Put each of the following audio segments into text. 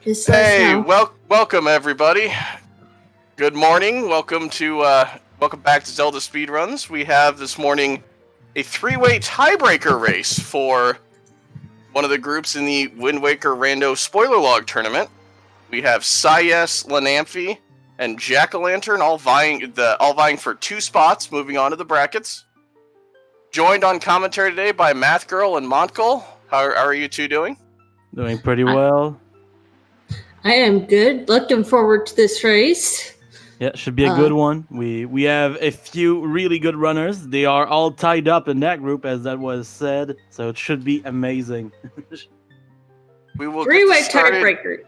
Just let us Hey, know. welcome everybody. Good morning. Welcome back to Zelda Speedruns. We have this morning a three-way tiebreaker race for one of the groups in the Wind Waker Rando Spoiler Log tournament. We have SiYes, Lenamphy, and Jackalantern all vying for 2 spots, moving on to the brackets. Joined on commentary today by Math Girl and Montgol. How are you two doing? Doing pretty well. I am good. Looking forward to this race. Yeah, should be a good one. We have a few really good runners. They are all tied up in that group, as that was said. So it should be amazing. We will Three-way tiebreaker.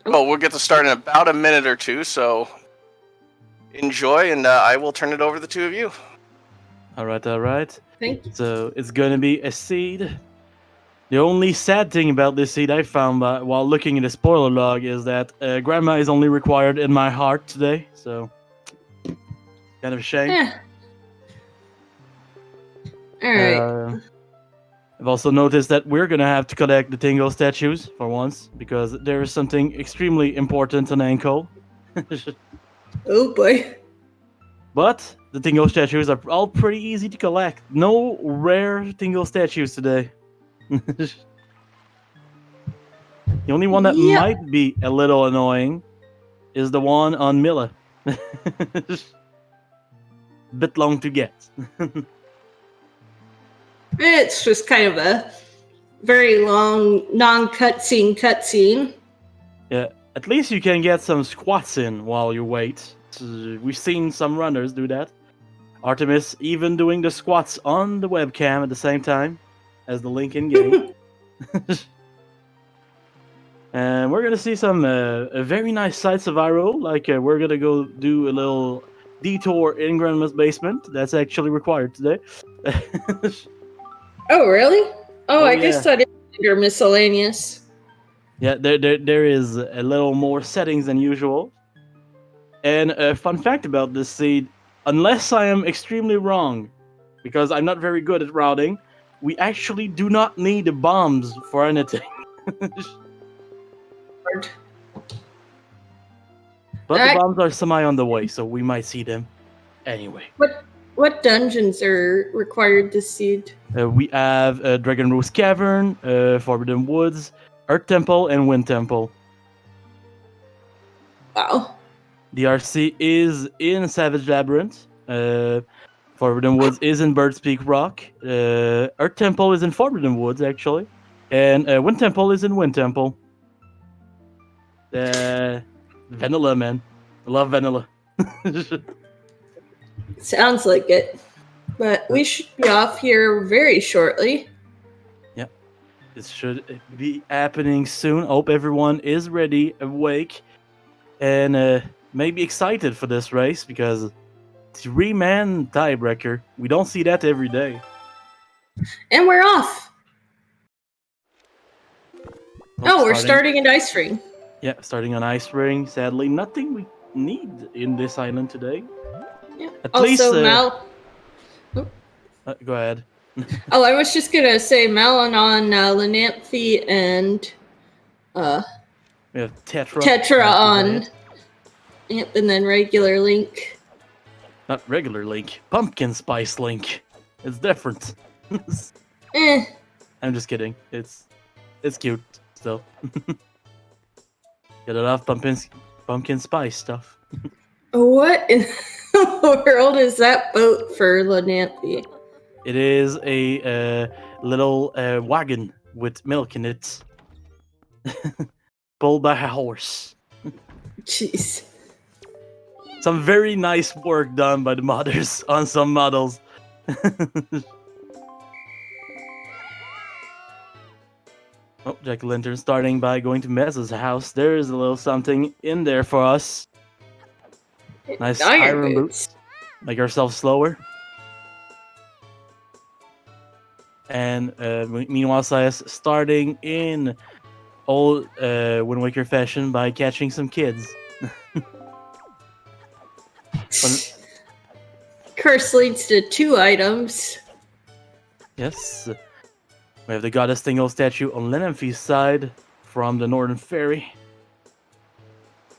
Well, we'll get to start in about a minute or two, so enjoy, and I will turn it over to the two of you. All right. Thank you. So it's going to be a seed. The only sad thing about this seed I found while looking at the spoiler log is that Grandma is only required in my heart today. So kind of a shame. Yeah. All right. I've also noticed that we're going to have to collect the Tingle statues for once, because there is something extremely important on Anko. Oh boy. But the Tingle statues are all pretty easy to collect. No rare Tingle statues today. The only one that might be a little annoying is the one on Milla. Bit long to get. It's just kind of a very long non-cutscene. Yeah, at least you can get some squats in while you wait. We've seen some runners do that. Artemis even doing the squats on the webcam at the same time as the link in game. And we're gonna see some very nice sights of Iroh. Like we're gonna go do a little detour in Grandma's basement. That's actually required today. Oh really? Oh, I yeah. guess that is under miscellaneous. Yeah, there is a little more settings than usual. And a fun fact about this seed, unless I am extremely wrong, because I'm not very good at routing, we actually do not need the bombs for anything. But the bombs are semi on the way, so we might see them anyway. What dungeons are required this seed? We have Dragon Rose Cavern, Forbidden Woods, Earth Temple, and Wind Temple. Wow. DRC is in Savage Labyrinth. Forbidden Woods is in Bird's Peak Rock. Earth Temple is in Forbidden Woods, actually. And Wind Temple is in Wind Temple. Vanilla, man. I love vanilla. Sounds like it. But we should be off here very shortly. Yeah. This should be happening soon. Hope everyone is ready, awake, and maybe excited for this race, because 3-man tiebreaker. We don't see that every day. And we're off. We're starting an ice ring. Yeah, starting an ice ring. Sadly, nothing we need in this island today. Yeah. At also, least, Mal. Go ahead. I was just gonna say Malon on Lenamphy and we have Tetra on, and then regular Link. Not regular Link, pumpkin spice Link. It's different. I'm just kidding. It's cute still. Get it off pumpkin spice stuff. What in the world is that boat for Lenamphy? It is a little wagon with milk in it, pulled by a horse. Jeez. Some very nice work done by the modders on some models. Oh, Jackalantern starting by going to Mez's house. There is a little something in there for us. Nice iron boots. Make ourselves slower. And meanwhile, SiYes starting in old Wind Waker fashion by catching some kids. Curse leads to 2 items. Yes. We have the Goddess Tingle statue on Lenamphy's side from the Northern Ferry.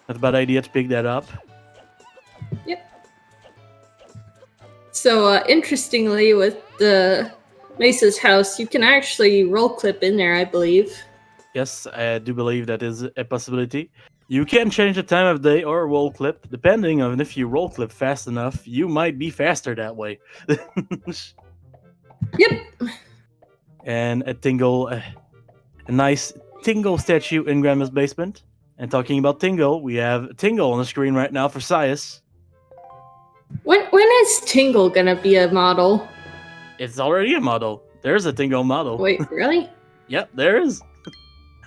Not a bad idea to pick that up. Yep. So, interestingly, with the Mesa's house, you can actually roll clip in there, I believe. Yes, I do believe that is a possibility. You can change the time of day or roll clip, depending on if you roll clip fast enough. You might be faster that way. Yep. And a nice Tingle statue in Grandma's basement. And talking about Tingle, we have Tingle on the screen right now for SiYes. When is Tingle gonna be a model? It's already a model. There's a Tingle model. Wait, really? Yep, there is.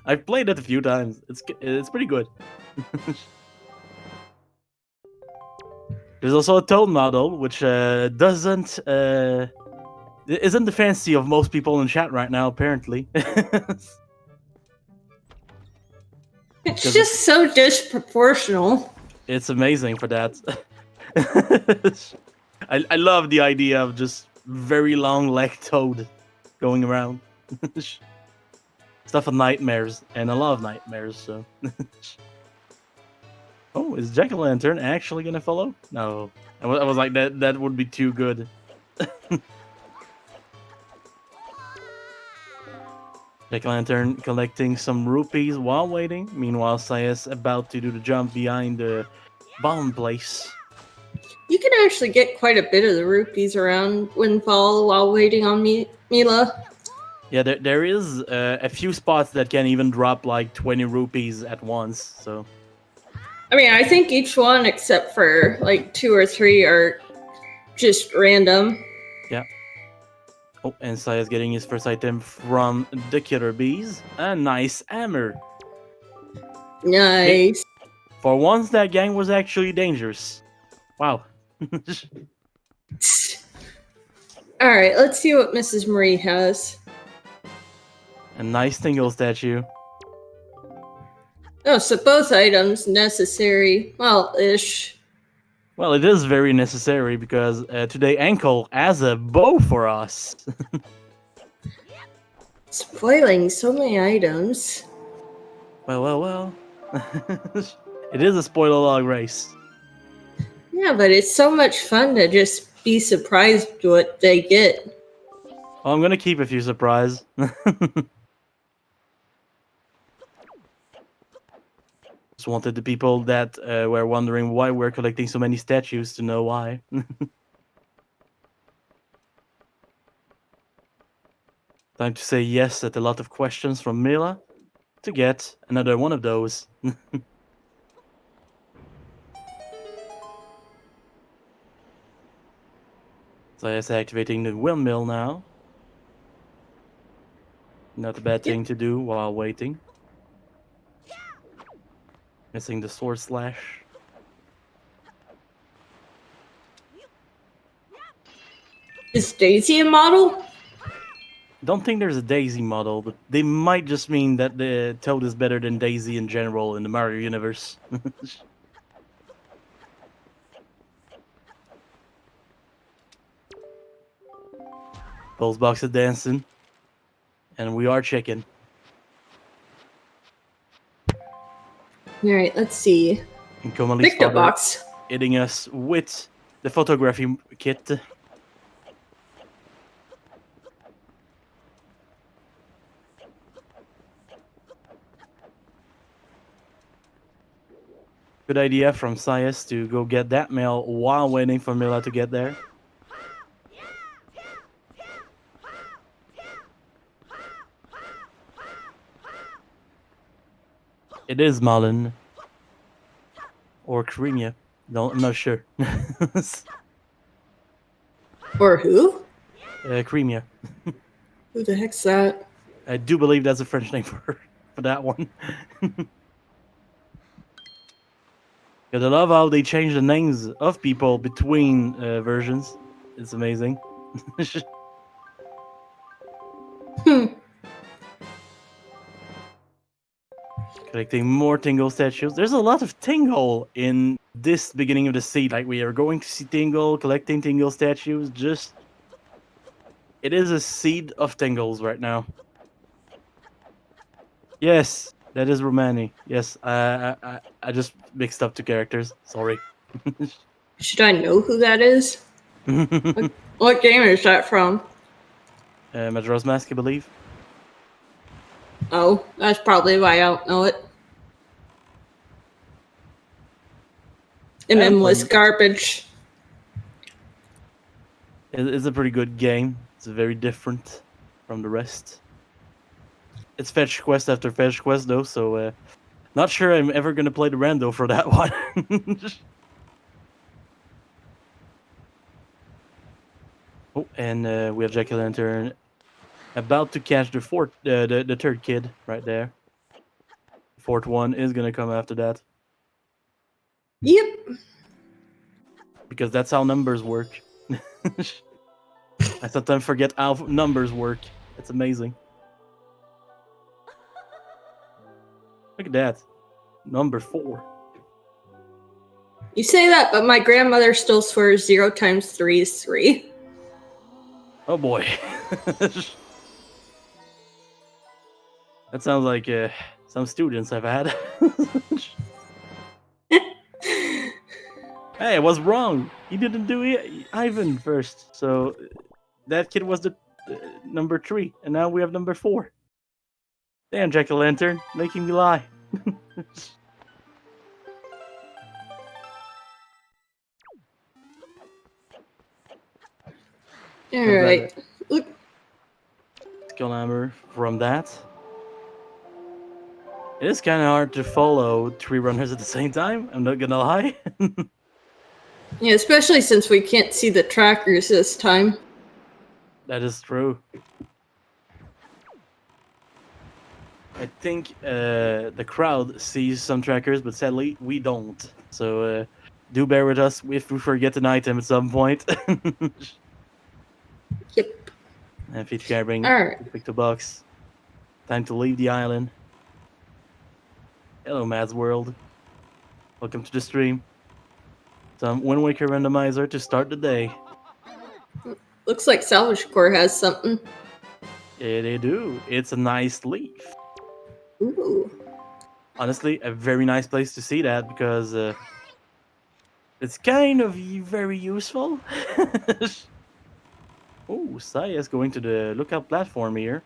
I've played it a few times. It's pretty good. There's also a Toad model, which isn't the fancy of most people in chat right now, apparently. It's just so disproportional. It's amazing for that. I love the idea of just very long leg Toad going around. Stuff of nightmares, and a lot of nightmares, so. Oh, is Jackalantern actually gonna follow? No. I was like, that would be too good. Jackalantern collecting some rupees while waiting. Meanwhile, SiYes about to do the jump behind the bomb place. You can actually get quite a bit of the rupees around Windfall while waiting on Mila. Yeah, there is a few spots that can even drop like 20 rupees at once, so. I mean, I think each one except for like 2 or 3 are just random. Yeah. Oh, and SiYes getting his first item from the Killer Bees. A nice hammer. Nice. For once, that gang was actually dangerous. Wow. Alright, let's see what Mrs. Marie has. A nice Tingle statue. Oh, so both items necessary. Well, ish. Well, it is very necessary because today Ankle has a bow for us. Spoiling so many items. Well. It is a spoiler log race. Yeah, but it's so much fun to just be surprised what they get. Well, I'm gonna keep a few surprise. Just wanted the people that were wondering why we're collecting so many statues to know why. Time to say yes at a lot of questions from Mila to get another one of those. So it's activating the windmill now. Not a bad thing to do while waiting. Missing the sword slash. Is Daisy a model? Don't think there's a Daisy model, but they might just mean that the Toad is better than Daisy in general in the Mario universe. Pulse box is dancing. And we are chicken. Alright, let's see. And Komali's Pick the father box. hitting us with the photography kit. Good idea from SiYes to go get that mail while waiting for Mila to get there. It is Malin. Or Creamia. No, I'm not sure. Or who? Creamia. Who the heck's that? I do believe that's a French name for that one. Because I love how they change the names of people between versions. It's amazing. Collecting more Tingle statues. There's a lot of Tingle in this beginning of the seed. Like, we are going to see Tingle, collecting Tingle statues. Just... it is a seed of Tingles right now. Yes, That is Romani. Yes, I just mixed up two characters. Sorry. Should I know who that is? What game is that from? Majora's Mask, I believe. Oh, that's probably why I don't know it. And I haven't endless played- garbage. It's a pretty good game. It's very different from the rest. It's fetch quest after fetch quest though, so not sure I'm ever gonna play the rando for that one. Oh, and we have Jackalantern about to catch the the third kid right there. The fourth one is gonna come after that Yep. because that's how numbers work. I sometimes forget how numbers work. It's amazing. Look at that. Number 4. You say that, but my grandmother still swears 0 times 3 is 3. Oh boy. That sounds like some students I've had. Hey, I was wrong. He didn't do Ivan first. So that kid was the number 3. And now we have number 4. Damn, Jack-o'-lantern, making me lie. Alright. Look. Skill hammer from that. It is kind of hard to follow 3 runners at the same time, I'm not gonna lie. Yeah, especially since we can't see the trackers this time. That is true. I think the crowd sees some trackers, but sadly we don't. So do bear with us if we forget an item at some point. Yep. And feed carrying, Alright. pick the box. Time to leave the island. Hello, Mads World. Welcome to the stream. Some Wind Waker randomizer to start the day. Looks like Salvage Core has something. Yeah, they do. It's a nice leaf. Ooh. Honestly, a very nice place to see that because it's kind of very useful. Oh, SiYes going to the lookout platform here.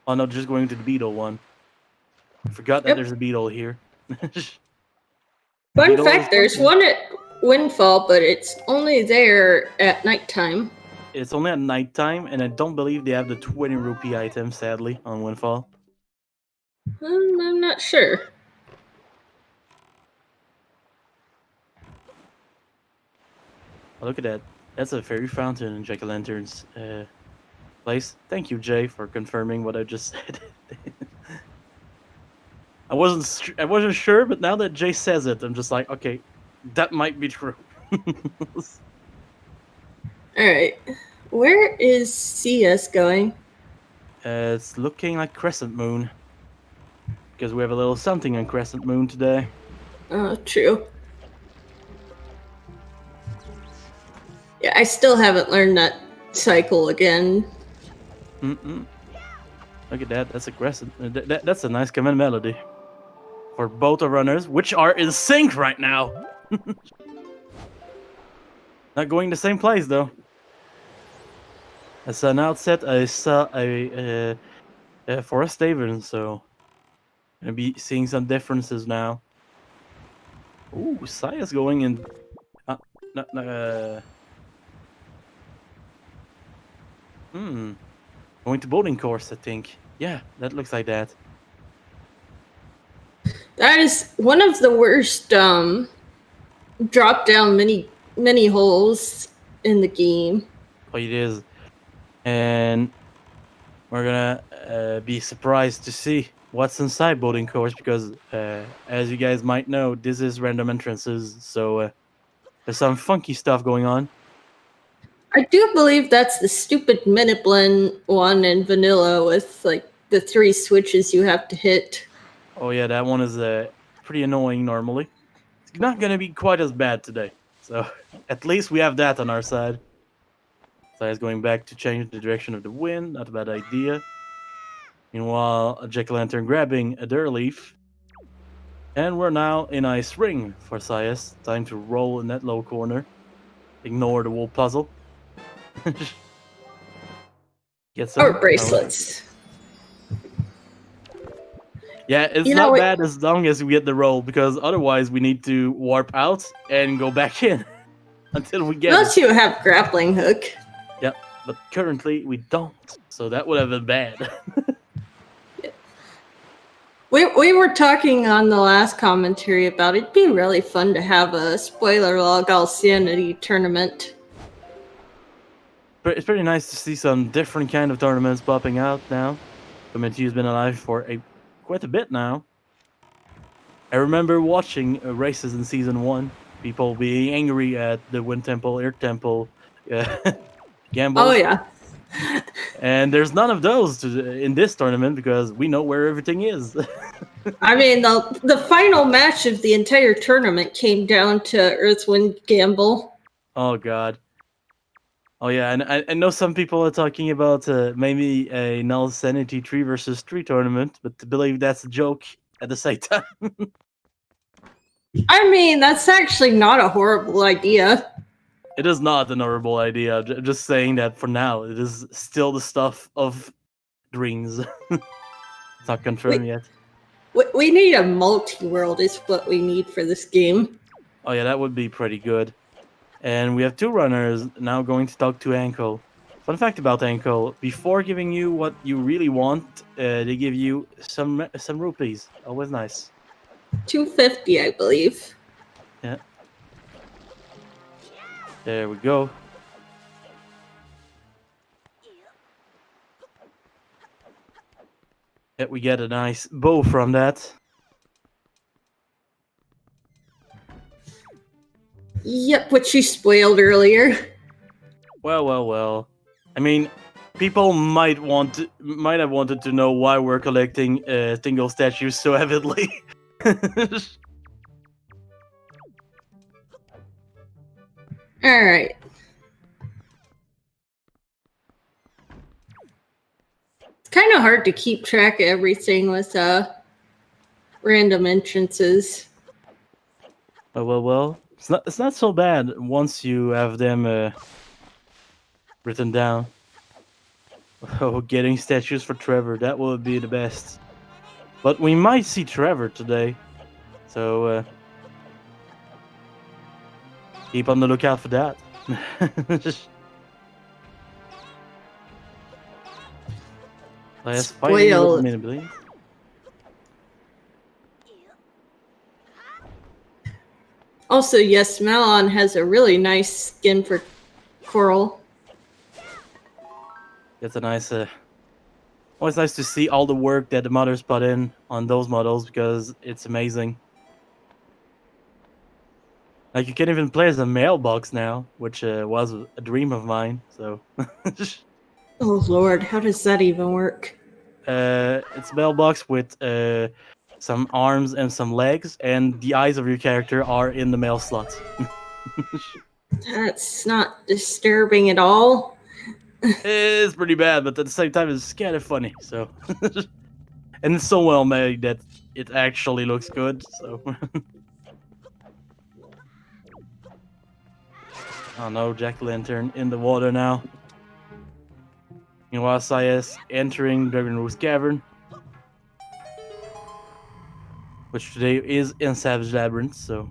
Oh no, just going to the beetle one. I forgot that there's a beetle here. Fun Beetle fact, is there's working. one at Windfall, but it's only there at nighttime. It's only at nighttime, and I don't believe they have the 20 rupee item, sadly, on Windfall. I'm not sure. Oh, look at that. That's a fairy fountain in Jack-o'-lantern's place. Thank you, Jay, for confirming what I just said. I wasn't sure, but now that Jay says it, I'm just like, okay, that might be true. Alright. Where is CS going? It's looking like Crescent Moon. Because we have a little something on Crescent Moon today. True. Yeah, I still haven't learned that cycle again. Mm-mm. Look at that. That's a Crescent. That's a nice command melody. For both the runners, which are in sync right now. Not going the same place, though. As an outset, I saw a Forest Haven, so gonna be seeing some differences now. Ooh, SiYes going in. Going to boating course, I think. Yeah, that looks like that. That is one of the worst drop down mini holes in the game. Oh, it is. And we're gonna be surprised to see what's inside boating course because, as you guys might know, this is random entrances, so there's some funky stuff going on. I do believe that's the stupid Minute Blend one in vanilla with like the 3 switches you have to hit. Oh yeah, that one is pretty annoying normally. It's not gonna be quite as bad today, so at least we have that on our side. So it's going back to change the direction of the wind. Not a bad idea. Meanwhile, Jackalantern grabbing a dirt leaf. And we're now in Ice Ring for SiYes. Time to roll in that low corner. Ignore the wall puzzle. Get some Or bracelets. Yeah, it's not bad as long as we get the roll, because otherwise we need to warp out and go back in until we get Unless it. you have grappling hook. Yep, but currently we don't, so that would have been bad. We were talking on the last commentary about it'd be really fun to have a spoiler log all sanity tournament. But it's pretty nice to see some different kind of tournaments popping out now. Community has been alive for quite a bit now. I remember watching races in Season 1. People being angry at the Wind Temple, Earth Temple, gambles. Oh, yeah. And there's none of those in this tournament because we know where everything is. I mean, the final match of the entire tournament came down to Earth, Wind, Gamble. Oh, God. Oh, yeah, and I know some people are talking about maybe a Null Sanity 3 versus 3 tournament, but to believe that's a joke at the same time. I mean, that's actually not a horrible idea. It is not an horrible idea. Just saying that for now, it is still the stuff of dreams. It's not confirmed yet. We need a multi-world is what we need for this game. Oh, yeah, that would be pretty good. And we have 2 runners now going to talk to Ankle. Fun fact about Ankle, before giving you what you really want, they give you some rupees. Always nice. 250, I believe. Yeah. There we go. Yeah, we get a nice bow from that. Yep, which you spoiled earlier. Well. I mean, people might have wanted to know why we're collecting Tingle statues so avidly. Alright. It's kind of hard to keep track of everything with random entrances. Well. It's not so bad once you have them written down. Oh, getting statues for Trevor, that would be the best. But we might see Trevor today, so keep on the lookout for that. Last 5 minutes, please. Also, yes, Malon has a really nice skin for Coral. That's a nice. Always nice to see all the work that the modders put in on those models because it's amazing. Like you can even play as a mailbox now, which was a dream of mine. So. Oh Lord, how does that even work? It's a mailbox with some arms and some legs, and the eyes of your character are in the mail slot. That's not disturbing at all. It's pretty bad, but at the same time, it's kind of funny. So, and it's so well made that it actually looks good. So, oh no, Jack-o'-lantern in the water now. Meanwhile, SiYes entering Dragon Roost Cavern, which today is in Savage Labyrinth. So.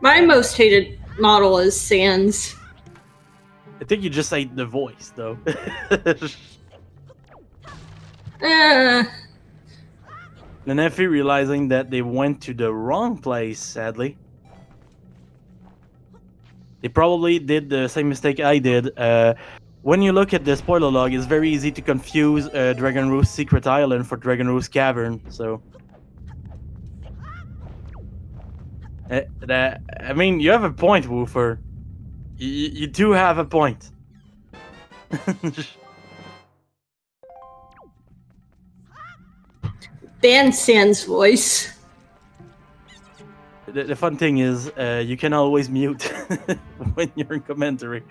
My most hated model is Sans. I think you just ate the voice, though. Lenamphy realizing that they went to the wrong place, sadly. They probably did the same mistake I did. When you look at the spoiler log, it's very easy to confuse Dragon Roost Secret Island for Dragon Roost Cavern, so... I mean, you have a point, Woofer. You do have a point. Ban Sans voice. The fun thing is, you can always mute when you're in commentary.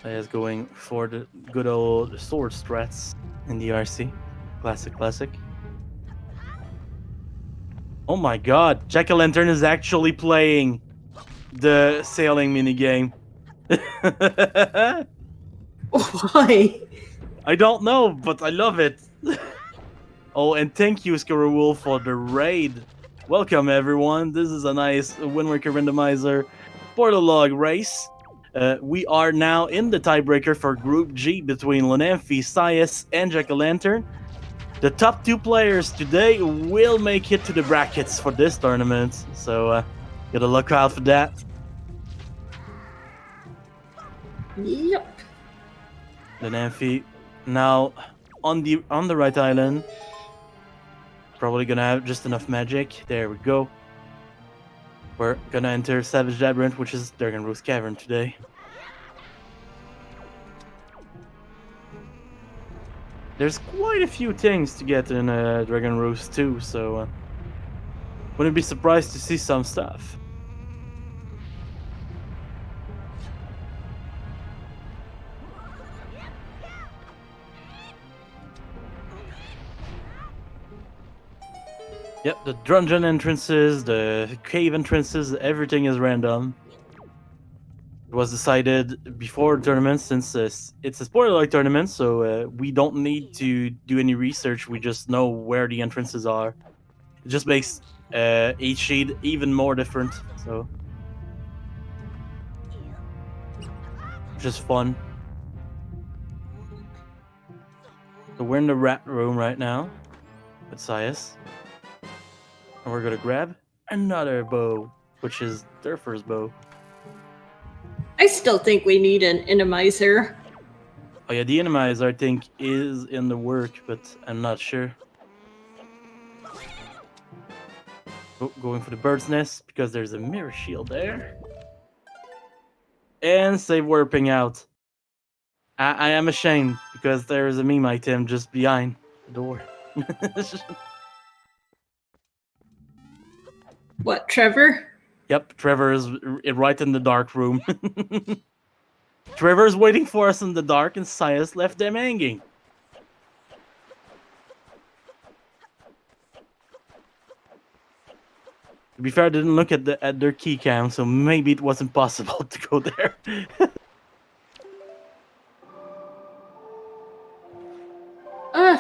SiYes going for the good old sword strats in the RC. Classic. Oh my god, Jackalantern is actually playing the sailing minigame. Why? I don't know, but I love it. Oh, and thank you, Scarrawolf, for the raid. Welcome, everyone. This is a nice Wind Waker Randomizer spoiler log race. We are now in the tiebreaker for Group G between Lenamphy, SiYes, and Jackalantern. The top 2 players today will make it to the brackets for this tournament, so gotta look out for that. Yep. Lenamphy now on the right island. Probably gonna have just enough magic. There we go. We're gonna enter Savage Labyrinth, which is Dragon Roost Cavern today. There's quite a few things to get in Dragon Roost too, so wouldn't be surprised to see some stuff. Yep, the dungeon entrances, the cave entrances, everything is random. It was decided before the tournament, since it's a spoiler tournament, so we don't need to do any research. We just know where the entrances are. It just makes each sheet even more different, so just fun. So we're in the rat room right now with SiYes, and we're gonna grab another bow, which is Durfer's bow. I still think we need an Randomizer. Oh yeah, the Randomizer I think is in the work, but I'm not sure. Oh, going for the bird's nest because there's a mirror shield there. And save warping out. I am ashamed because there is a meme item just behind the door. What, Trevor? Yep, Trevor is right in the dark room. Trevor's waiting for us in the dark, and SiYes left them hanging. To be fair, I didn't look at their key count, so maybe it wasn't possible to go there.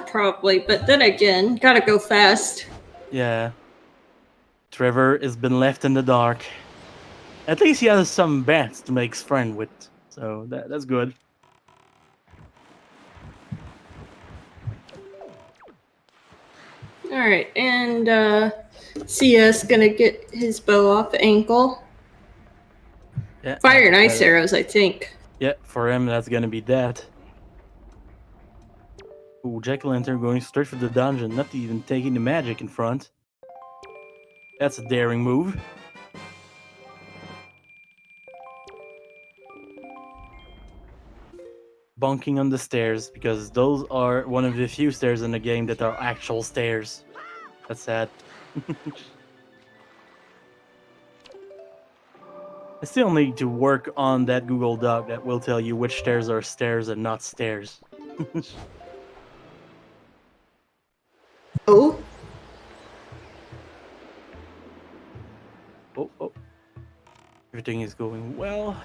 Probably, but then again, gotta go fast. Yeah. Trevor has been left in the dark. At least he has some bats to make friend with, so that's good. Alright, and CS gonna get his bow off ankle. Yeah, Fire and ice arrows, I think. Yeah, for him that's gonna be that. Ooh, Jackalantern going straight for the dungeon, not even taking the magic in front. That's a daring move. Bonking on the stairs, because those are one of the few stairs in the game that are actual stairs. That's sad. I still need to work on that Google Doc that will tell you which stairs are stairs and not stairs. Oh? Oh. Everything is going well.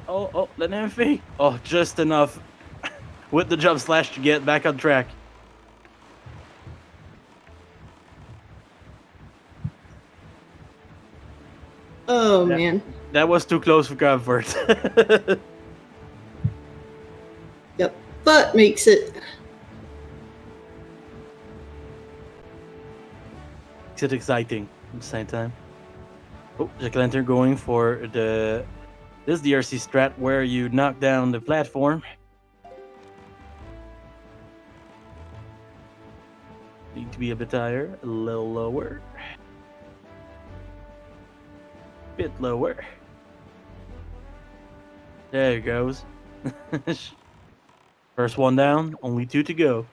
Oh, Lenamphy. Oh, just enough with the jump slash to get back on track. Oh, man. That was too close for comfort. Yep. But makes it. Makes it exciting at the same time. Oh, Jackalantern going for this DRC strat where you knock down the platform. Need to be a bit higher, a little lower. Bit lower. There it goes. First one down, only 2 to go.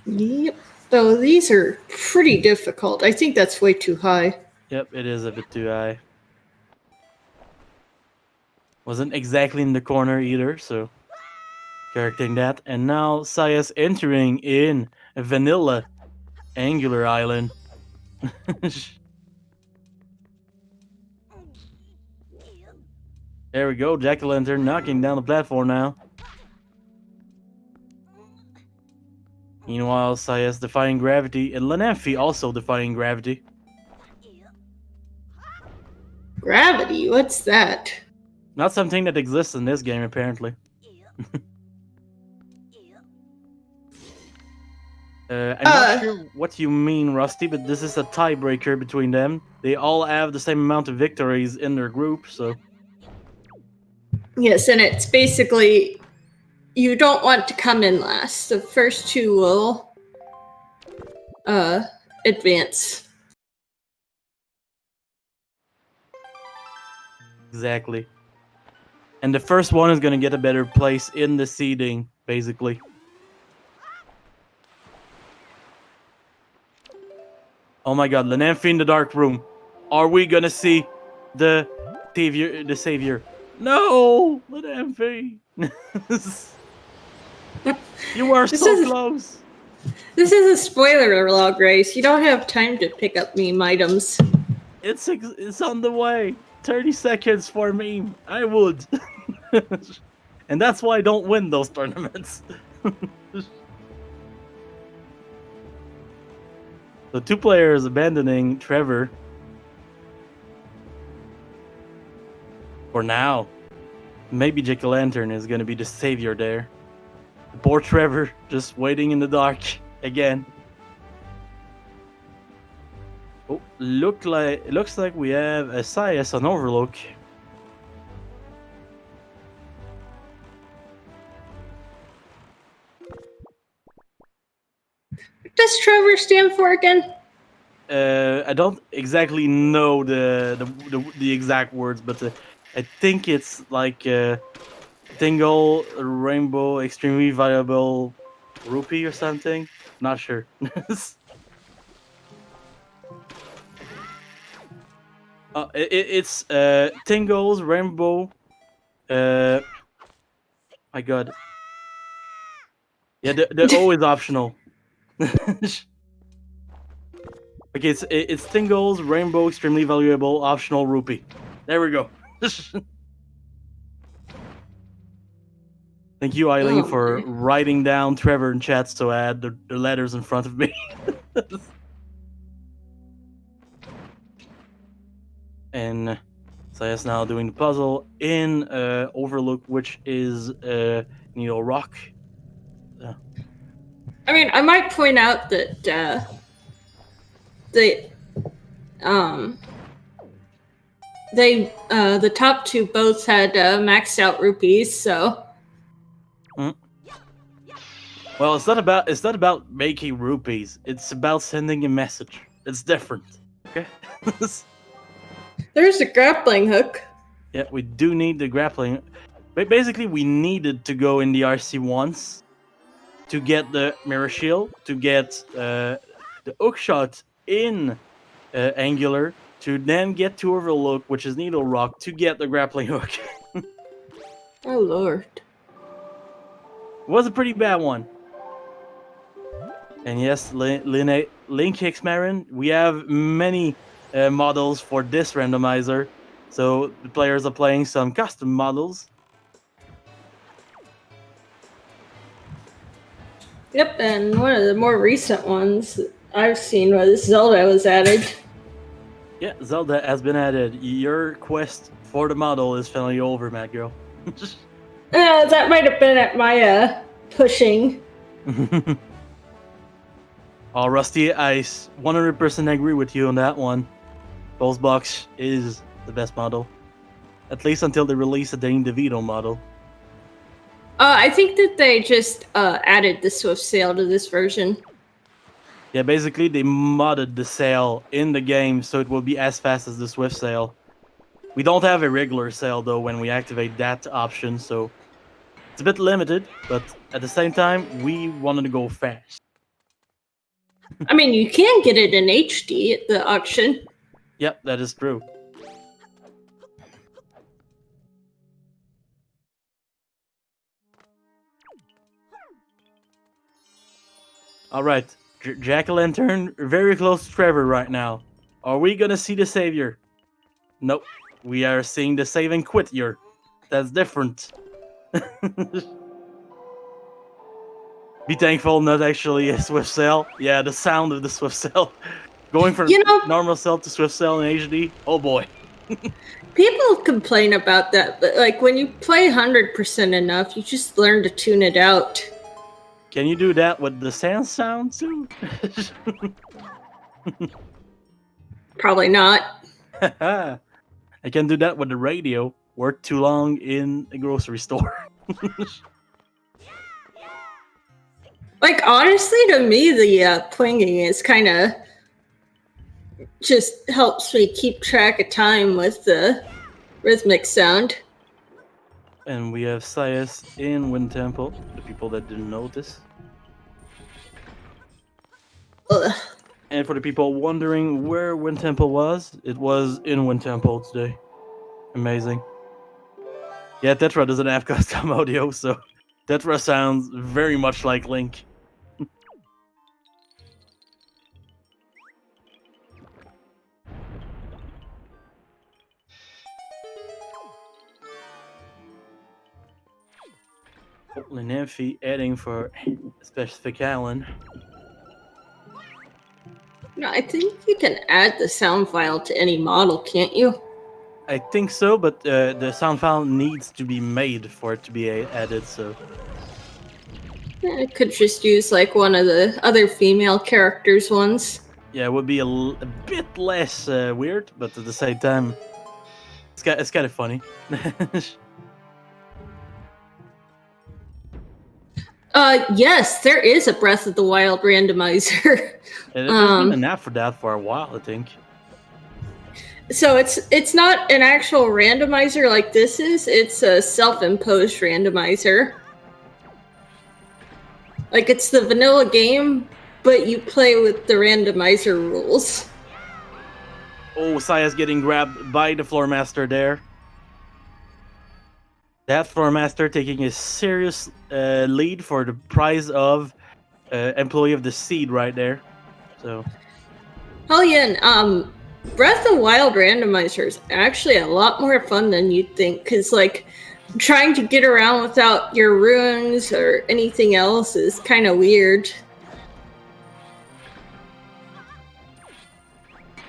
Yep. Though these are pretty difficult. I think that's way too high. Yep, it is a bit too high. Wasn't exactly in the corner either, so correcting that. And now SiYes entering in a vanilla angular island. There we go, Jackalantern knocking down the platform now. Meanwhile, SiYes defying gravity, and Lenamphy also defying gravity. Gravity? What's that? Not something that exists in this game, apparently. I'm not sure what you mean, Rusty, but this is a tiebreaker between them. They all have the same amount of victories in their group, so... Yes, and it's basically you don't want to come in last. The first two will advance. Exactly. And the first one is going to get a better place in the seeding, basically. Oh my god, Lenamphy in the dark room. Are we going to see the savior? No, Lenamphy. You are so close. This is a spoiler log race. You don't have time to pick up meme items. It's on the way. 30 seconds for meme. I would. And that's why I don't win those tournaments. So 2 players abandoning Trevor. For now. Maybe Jackalantern is going to be the savior there. Poor Trevor just waiting in the dark again. Oh, looks like we have a SiYes on Overlook. What does Trevor stand for again? I don't exactly know the exact words, but I think it's like Tingle Rainbow Extremely Valuable Rupee or something. Not sure. It's Tingle's Rainbow. My god. Yeah, the O is optional. Okay, it's Tingle's Rainbow Extremely Valuable Optional Rupee. There we go. Thank you, Eileen, for writing down Trevor in chat so I had the letters in front of me. And SiYes now doing the puzzle in Overlook, which is Needle Rock. I mean, I might point out that the top two both had maxed out rupees, so. Well, it's not about making rupees. It's about sending a message. It's different. Okay. There's a grappling hook. Yeah, we do need the grappling. But basically, we needed to go in the RC once to get the mirror shield, to get the hook shot in angular, to then get to Overlook, which is Needle Rock, to get the grappling hook. Oh lord. It was a pretty bad one. And yes, Link Hicks Marin, we have many models for this randomizer. So the players are playing some custom models. Yep, and one of the more recent ones I've seen was Zelda was added. Yeah, Zelda has been added. Your quest for the model is finally over, Mad Girl. That might have been at my pushing. Oh, Rusty, I 100% agree with you on that one. Box is the best model. At least until they release a Dane DeVito model. I think that they just added the Swift Sail to this version. Yeah, basically they modded the sail in the game so it will be as fast as the Swift Sail. We don't have a regular sail though when we activate that option, so it's a bit limited, but at the same time, we wanted to go fast. I mean, you can get it in HD at the auction. Yep, that is true. All right, Jack-o'-lantern, very close to Trevor right now. Are we gonna see the savior? Nope, we are seeing the save and quit here. That's different. Be thankful, not actually a swift cell. Yeah, the sound of the swift cell. Going from normal cell to swift cell in HD. Oh boy. People complain about that, but like when you play 100% enough, you just learn to tune it out. Can you do that with the sound too? Probably not. I can do that with the radio. Worked too long in a grocery store. Like, honestly, to me, the plinging is kind of just helps me keep track of time with the rhythmic sound. And we have SiYes in Wind Temple, the people that didn't notice. Ugh. And for the people wondering where Wind Temple was, it was in Wind Temple today. Amazing. Yeah, Tetra doesn't have custom audio, so Tetra sounds very much like Link. Lenamphy adding for specific Allen. No, I think you can add the sound file to any model, can't you? I think so, but the sound file needs to be made for it to be added, so... I could just use like one of the other female characters' ones. Yeah, it would be a bit less weird, but at the same time, it's kind of funny. Yes, there is a Breath of the Wild randomizer. There's been an app for that for a while, I think. So it's not an actual randomizer like this is. It's a self-imposed randomizer. Like, it's the vanilla game, but you play with the randomizer rules. Oh, SiYes getting grabbed by the floor master there. That floor master taking a serious lead for the prize of employee of the seed right there. So. Hell yeah, and, Breath of the Wild randomizer is actually a lot more fun than you'd think, because like trying to get around without your runes or anything else is kind of weird.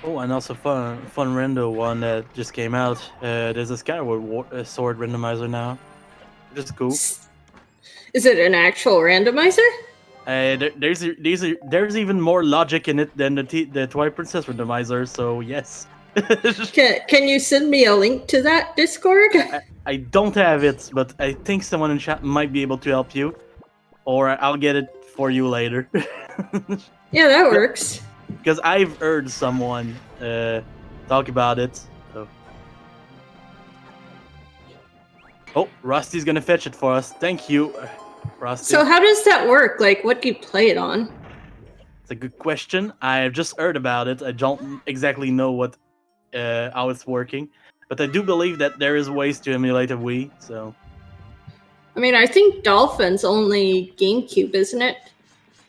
Oh, and also fun rando one that just came out. There's a Skyward Sword randomizer now, which is cool. Is it an actual randomizer? There's even more logic in it than the Twilight Princess randomizer. So yes. Can you send me a link to that Discord? I don't have it, but I think someone in chat might be able to help you, or I'll get it for you later. Yeah, that works. Because I've heard someone talk about it. So. Oh, Rusty's gonna fetch it for us. Thank you, Rusty. So how does that work? Like, what do you play it on? It's a good question. I've just heard about it. I don't exactly know what how it's working, but I do believe that there is ways to emulate a Wii. So. I mean, I think Dolphin's only GameCube, isn't it?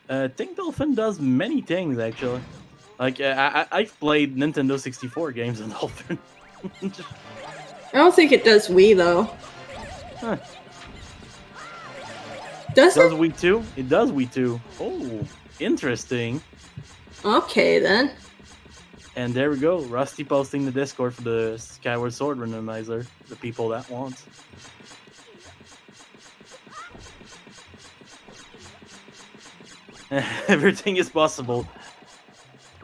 I think Dolphin does many things, actually. Like, I've played Nintendo 64 games on Dolphin. I don't think it does Wii, though. Huh. Does it? Wii 2? It does Wii 2. Oh, interesting. Okay, then. And there we go. Rusty posting the Discord for the Skyward Sword randomizer. The people that want. Everything is possible.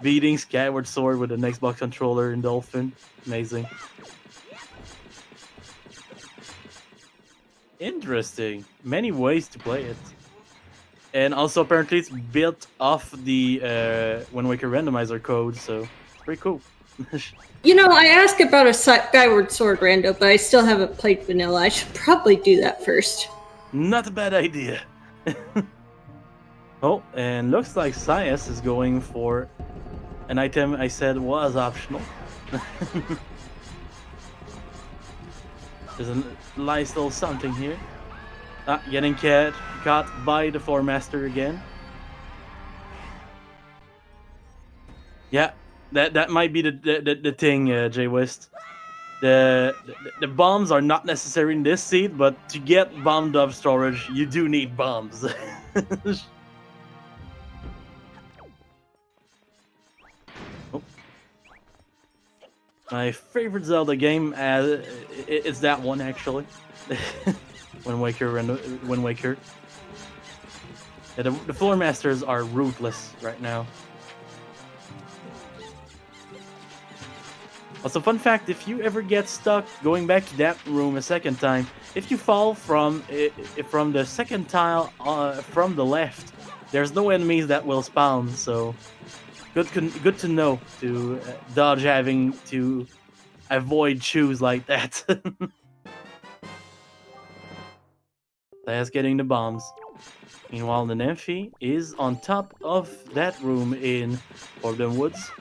Beating Skyward Sword with an Xbox controller in Dolphin. Amazing. Interesting. Many ways to play it. And also apparently it's built off the Wind Waker randomizer code, so it's pretty cool. You know, I asked about a Skyward Sword rando, but I still haven't played vanilla. I should probably do that first. Not a bad idea. Oh, and looks like SiYes is going for an item I said was optional. There's a nice little something here. Getting caught by the Floor Master again. Yeah, that might be the thing, Jay West. The bombs are not necessary in this seed, but to get bombed up storage, you do need bombs. Oh. My favorite Zelda game, it's that one actually. Wind Waker. Yeah, the Floor Masters are ruthless right now. Also, fun fact, if you ever get stuck going back to that room a second time, if you fall from the second tile from the left, there's no enemies that will spawn, so good to know to dodge having to avoid shoes like that. That's getting the bombs. Meanwhile, Lenamphy is on top of that room in Forbidden Woods.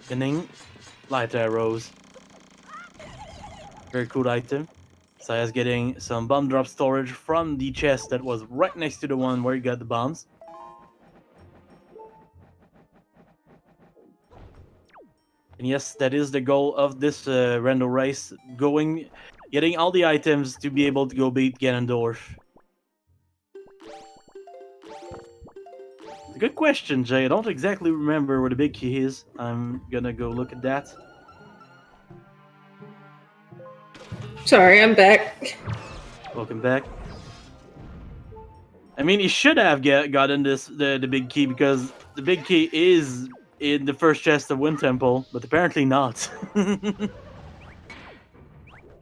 Getting light arrows. Very cool item. SiYes getting some bomb drop storage from the chest that was right next to the one where you got the bombs. And yes, that is the goal of this random race. Getting all the items to be able to go beat Ganondorf. Good question, Jay. I don't exactly remember where the big key is. I'm gonna go look at that. Sorry, I'm back. Welcome back. I mean, he should have gotten the big key because the big key is in the first chest of Wind Temple, but apparently not.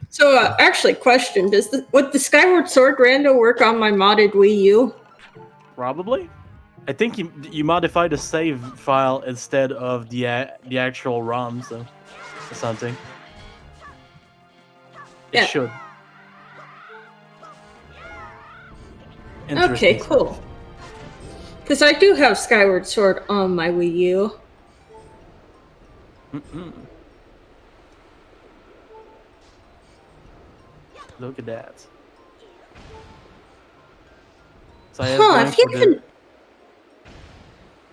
So, actually, question: would the Skyward Sword rando work on my modded Wii U? Probably. I think you modified the save file instead of the actual ROM, so or something. It should. Okay, cool. Because I do have Skyward Sword on my Wii U. Look at that. So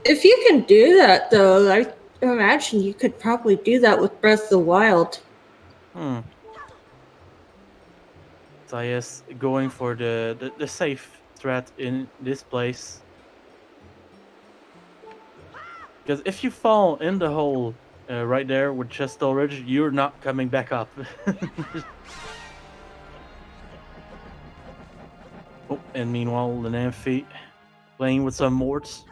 if you can do that, though, I imagine you could probably do that with Breath of the Wild. SiYes going for the safe strat in this place. Because if you fall in the hole right there with chest storage, you're not coming back up. Oh, and meanwhile, Lenamphy playing with some morts.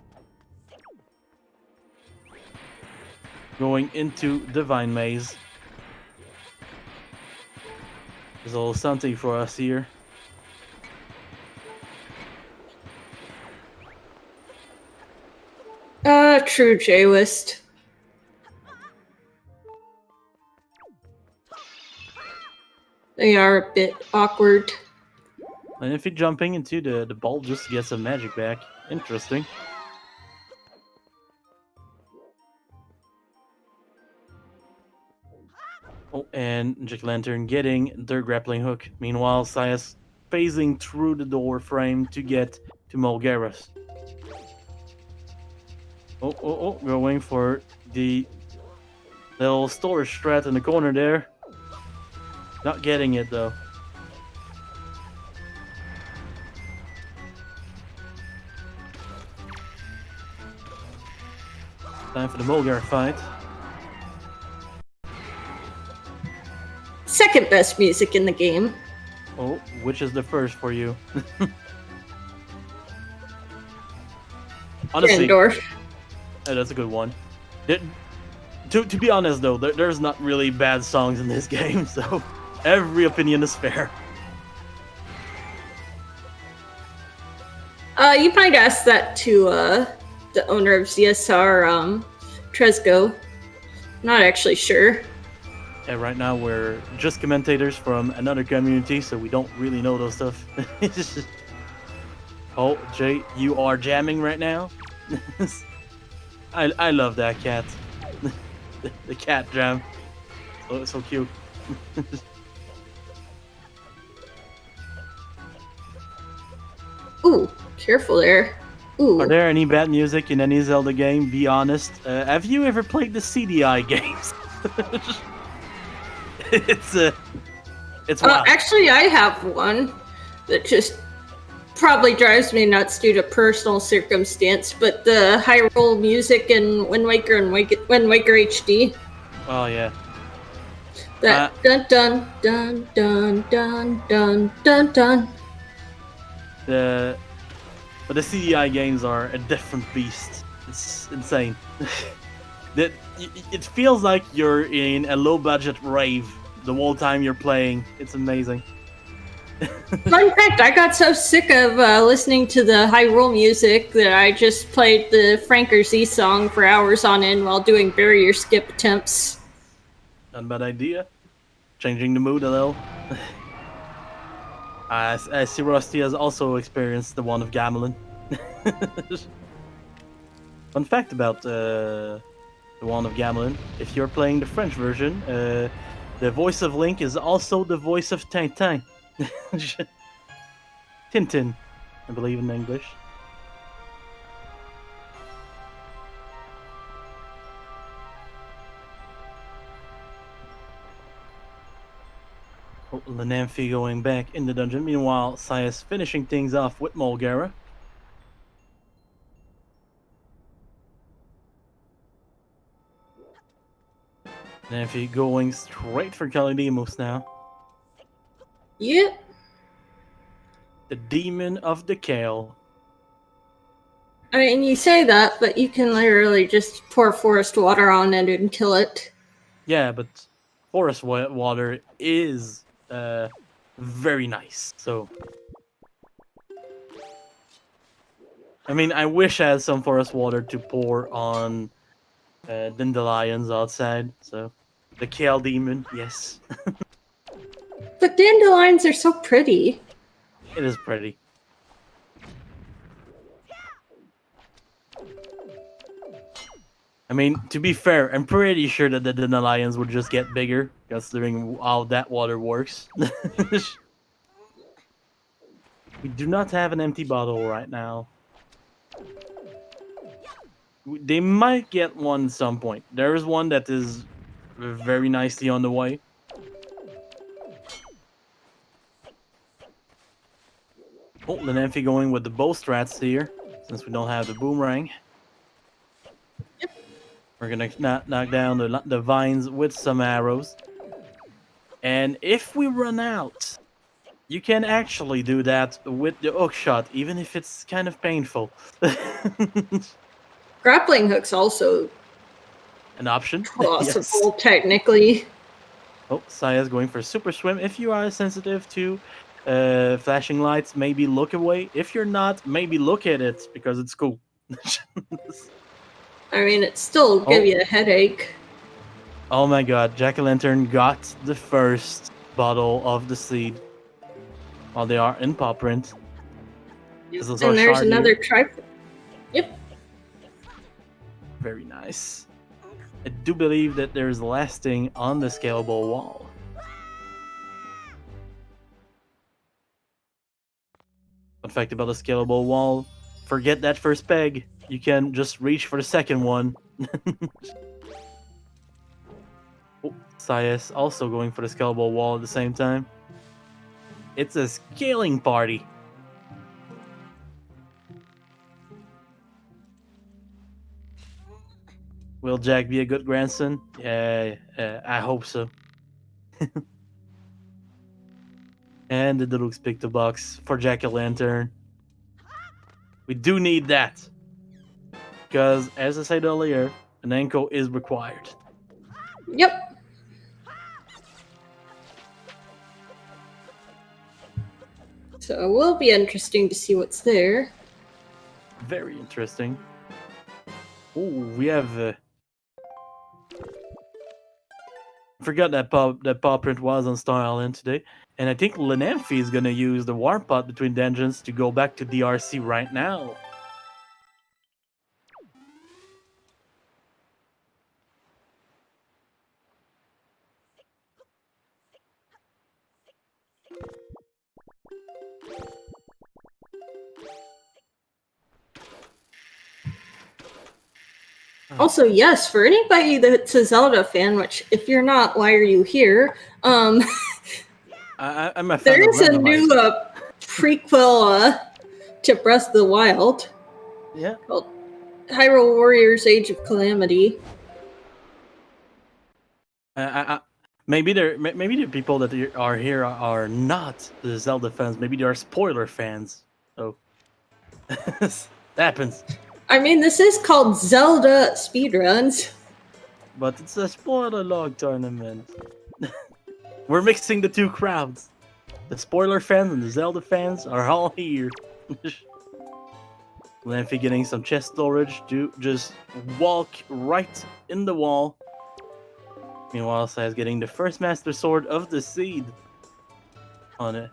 Going into the Vine Maze. There's a little something for us here. True, J-Wist. They are a bit awkward. And if you're jumping into the ball just to get some magic back. Interesting. Oh, and Jackalantern getting their grappling hook. Meanwhile, SiYes phasing through the door frame to get to Mulgaris. Oh, going for the little storage strat in the corner there. Not getting it though. Time for the Mulgar fight. Second best music in the game. Oh, which is the first for you? Honestly, Ganondorf. That's a good one. To be honest though, there's not really bad songs in this game, so every opinion is fair. You might ask that to the owner of ZSR, Tresco. Not actually sure. Yeah, right now we're just commentators from another community, so we don't really know those stuff. Oh, Jay, you are jamming right now. I love that cat. The cat jam. So cute. Ooh, careful there. Ooh. Are there any bad music in any Zelda game? Be honest. Have you ever played the CDI games? It's wild. Actually, I have one that just probably drives me nuts due to personal circumstance, but the Hyrule music in Wind Waker and Wind Waker HD. Oh yeah. That dun dun dun dun dun dun dun dun. But the CDI games are a different beast. It's insane. It feels like you're in a low budget rave the whole time you're playing. It's amazing. Fun fact, I got so sick of listening to the Hyrule music that I just played the Franker Z song for hours on end while doing barrier skip attempts. Not a bad idea. Changing the mood a little. I see Rusty has also experienced the one of Gamelin. Fun fact about the one of Gamelin: if you're playing the French version, the voice of Link is also the voice of Tintin. Tintin, I believe in English. Oh, Lenamphy going back in the dungeon. Meanwhile, SiYes finishing things off with Mulgara. Lenamphy going straight for Kalidimos now. Yep. The Demon of the Kale. I mean, you say that, but you can literally just pour forest water on it and kill it. Yeah, but forest water is very nice. So, I mean, I wish I had some forest water to pour on dandelions outside. So, the Kale Demon, yes. But dandelions are so pretty. It is pretty. I mean, to be fair, I'm pretty sure that the dandelions would just get bigger, considering how that water works. We do not have an empty bottle right now. They might get one at some point. There is one that is very nicely on the way. Oh, Lenamphy going with the bow strats here, since we don't have the boomerang. Yep. We're gonna knock down the vines with some arrows. And if we run out, you can actually do that with the hook shot, even if it's kind of painful. Grappling hook's also An option. possible, Yes. technically. Oh, Saya's going for super swim. If you are sensitive to flashing lights, maybe look away. If you're not, maybe look at it because it's cool. I mean, it still give you a headache. Oh my god, Jackalantern got the first bottle of the seed while they are in paw print. Yep. And there's another trifle. Yep. Very nice. I do believe that there's lasting on the scalable wall. Fun fact about the scalable wall, forget that first peg. You can just reach for the second one. Oh, SiYes also going for the scalable wall at the same time. It's a scaling party. Will Jack be a good grandson? I hope so. And the Deluxe picked the box for Jack-o'-lantern. We do need that. Because, as I said earlier, an Anko is required. Yep. So it will be interesting to see what's there. Very interesting. Oh, we have... forgot that paw print was on Star Island today. And I think Lenamphy is gonna use the warp pod between dungeons to go back to DRC right now. Also, yes, for anybody that's a Zelda fan, which if you're not, why are you here? I'm a fan There of is a new Randomizer. prequel to Breath of the Wild. Yeah. Called Hyrule Warriors: Age of Calamity. Maybe the people that are here are not the Zelda fans. Maybe they are spoiler fans. So that happens. I mean, this is called ZeldaSpeedRuns. But it's a spoiler log tournament. We're mixing the two crowds. The spoiler fans and the Zelda fans are all here. Lenamphy getting some chest storage to just walk right in the wall. Meanwhile, SiYes getting the first Master Sword of the Seed. On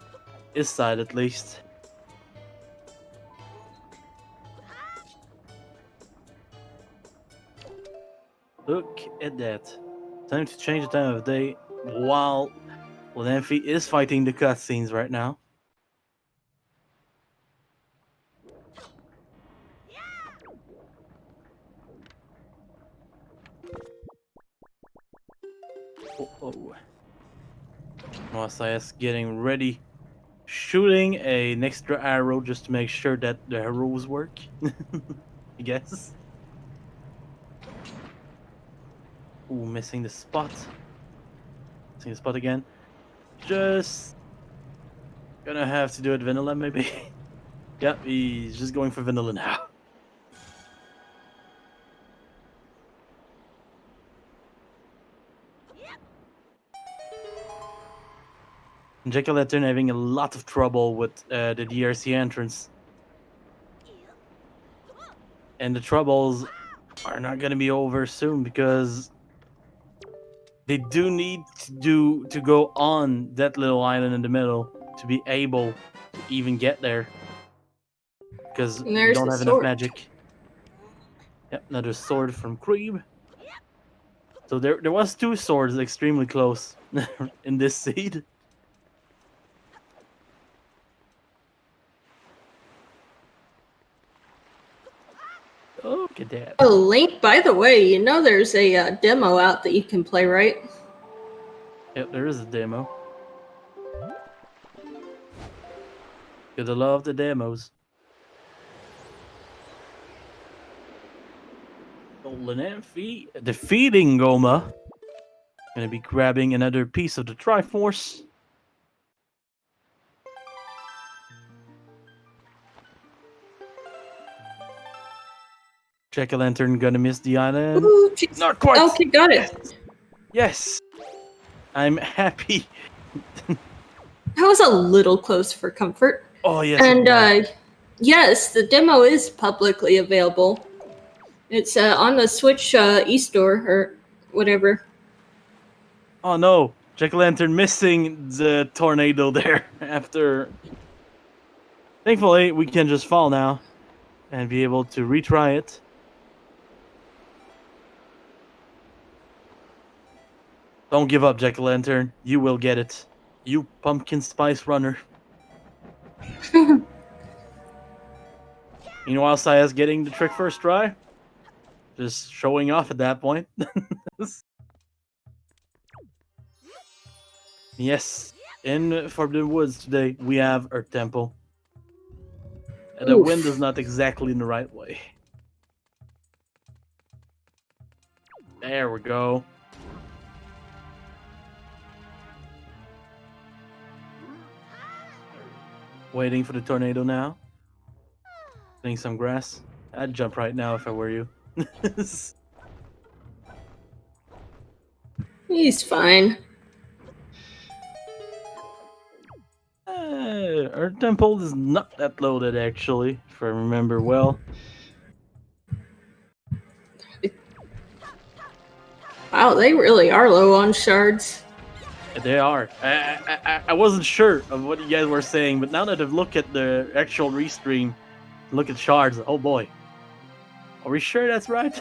his side, at least. Look at that. Time to change the time of day while Lenamphy is fighting the cutscenes right now. Oh. While SiYes getting ready, shooting an extra arrow just to make sure that the arrows work. I guess. Ooh, missing the spot. Missing the spot again. Just gonna have to do it vanilla, maybe. Yep, he's just going for vanilla now. Jackalantern having a lot of trouble with the DRC entrance. And the troubles are not gonna be over soon because they do need to go on that little island in the middle to be able to even get there. Because we don't have enough magic. Yep, another sword from Creeb. So there was two swords extremely close in this seed. Look at that. Oh, Link, by the way, you know there's a demo out that you can play, right? Yep, there is a demo. Gotta love the demos. Lenamphy defeating Goma. Gonna be grabbing another piece of the Triforce. Jackalantern gonna miss the island. Ooh, Not quite. Okay, got it. Yes. I'm happy. That was a little close for comfort. Oh, yes. And yes, the demo is publicly available. It's on the Switch e-store or whatever. Oh no, Jackalantern missing the tornado there after. Thankfully, we can just fall now and be able to retry it. Don't give up, Jackalantern. You will get it. You pumpkin spice runner. Meanwhile, SiYes getting the trick first try. Just showing off at that point. Yes, in Forbidden Woods today, we have Earth Temple. And the wind is not exactly in the right way. There we go. Waiting for the tornado now. Getting some grass. I'd jump right now if I were you. He's fine. Earth Temple is not that loaded, actually, if I remember well. Wow, they really are low on shards. They are. I wasn't sure of what you guys were saying, but now that I've looked at the actual restream, look at shards, oh boy. Are we sure that's right?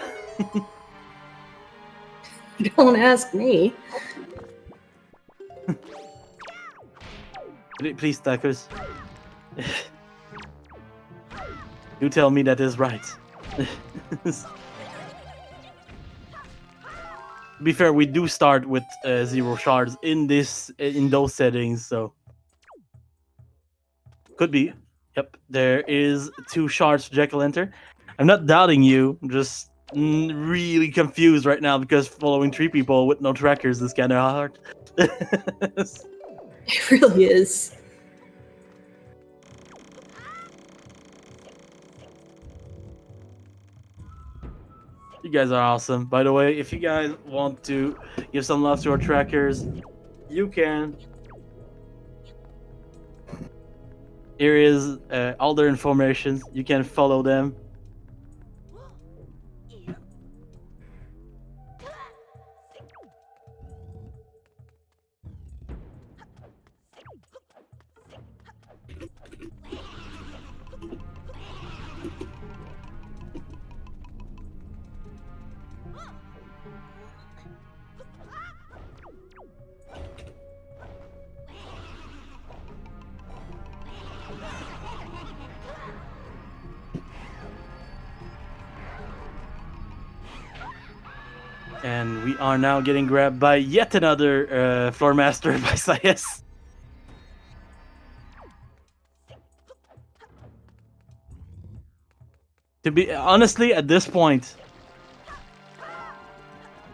Don't ask me. Please, Tacos. You tell me that is right. To be fair, we do start with 0 shards in those settings, so could be. Yep, there is 2 shards for Jackalantern. I'm not doubting you. I'm just really confused right now because following 3 people with no trackers is kind of hard. It really is. You guys are awesome. By the way, if you guys want to give some love to our trackers, you can. Here is all their information. You can follow them. And we are now getting grabbed by yet another floor master by SiYes. To be honestly, at this point,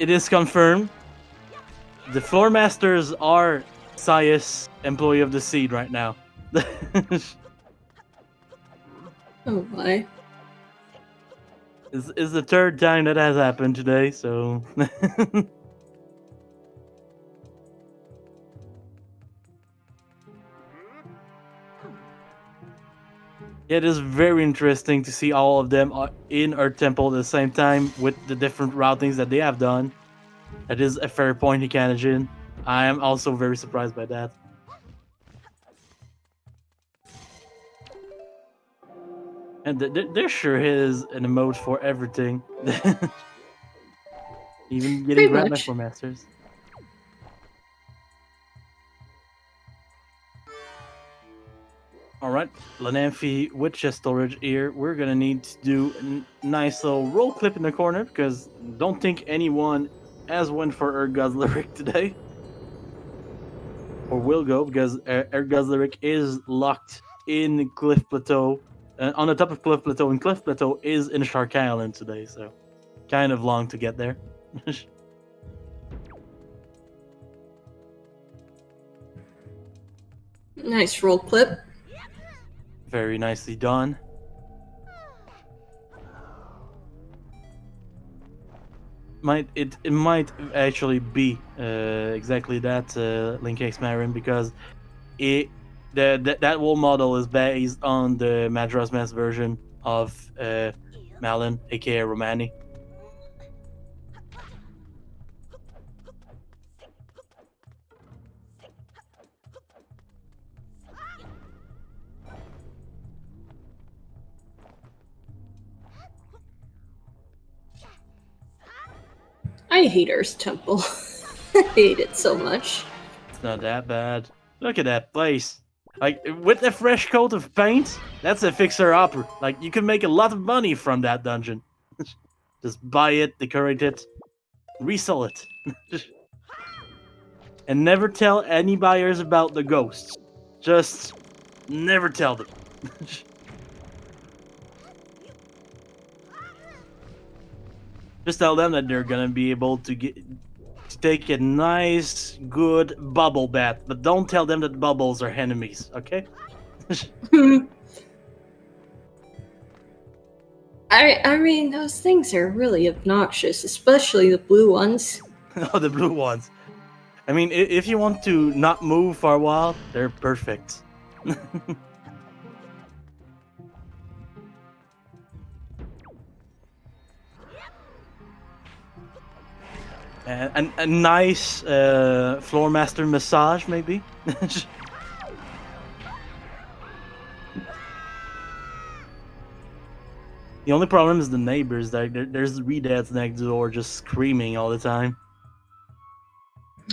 it is confirmed. The floor masters are SiYes employee of the seed right now. Oh my. It's the 3rd time that has happened today, so it is very interesting to see all of them in Earth Temple at the same time with the different routings that they have done. That is a fair point, Hikanajin. I am also very surprised by that. And there sure is an emote for everything. Even getting Pretty grabbed by much. Floor Masters. Alright, Lenamphy with chest storage here. We're gonna need to do a nice little roll clip in the corner because don't think anyone has went for Erguz Lyric today. Or will go because Erguz Lyric is locked in Cliff Plateau. On the top of Cliff Plateau, and Cliff Plateau is in Shark Island today, so kind of long to get there. Nice roll clip. Very nicely done. It might actually be exactly that Link X Marin because that whole model is based on the Madras Mass version of Malin, aka Romani. I hate Earth's Temple. I hate it so much. It's not that bad. Look at that place. Like, with a fresh coat of paint, that's a fixer-upper. Like, you can make a lot of money from that dungeon. Just buy it, decorate it, resell it. And never tell any buyers about the ghosts. Just never tell them. Just tell them that they're gonna be able to take a nice, good bubble bath, but don't tell them that bubbles are enemies, okay? I mean, those things are really obnoxious, especially the blue ones. Oh, the blue ones. I mean, if you want to not move for a while, they're perfect. A nice floor master massage, maybe. The only problem is the neighbors. Like there's redads next door just screaming all the time.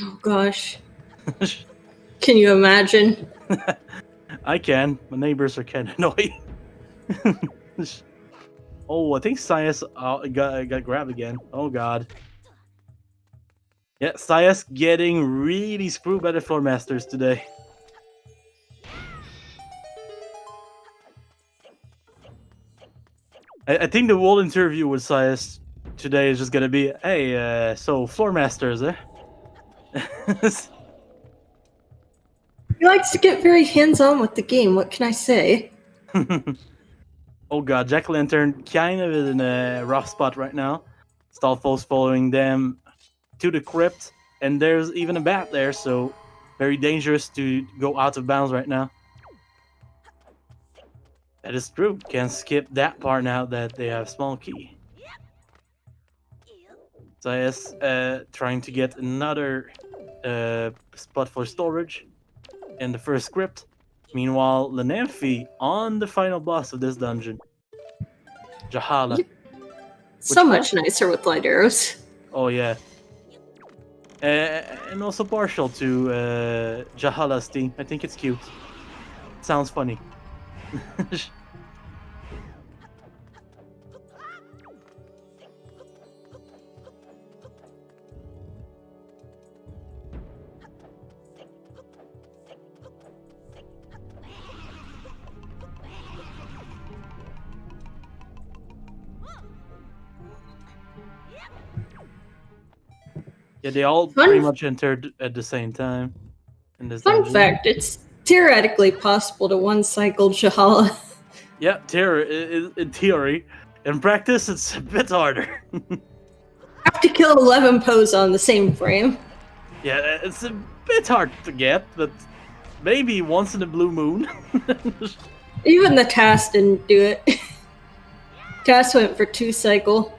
Oh gosh. Can you imagine? I can. My neighbors are kind of annoying. Oh, I think SiYes got grabbed again. Oh god. Yeah, SiYes getting really screwed by the floor masters today. I think the whole interview with SiYes today is just gonna be, hey, so floor masters, eh? He likes to get very hands-on with the game. What can I say? Oh god, Jackalantern kind of in a rough spot right now. Stalfo's following them to the crypt, and there's even a bat there, so very dangerous to go out of bounds right now. That is true. Can't skip that part now that they have small key. SiYes trying to get another spot for storage in the first crypt. Meanwhile, Lenamphy on the final boss of this dungeon. Jahala. So much nicer with light arrows. Oh yeah. And also partial to Jahala's team. I think it's cute. Sounds funny. Yeah, they all pretty much entered at the same time. In this Fun dungeon. fact, it's theoretically possible to one-cycle Jahala. Yeah, in theory. In practice, it's a bit harder. Have to kill 11 pose on the same frame. Yeah, it's a bit hard to get, but maybe once in a blue moon. Even the TAS didn't do it. TAS went for 2-cycle.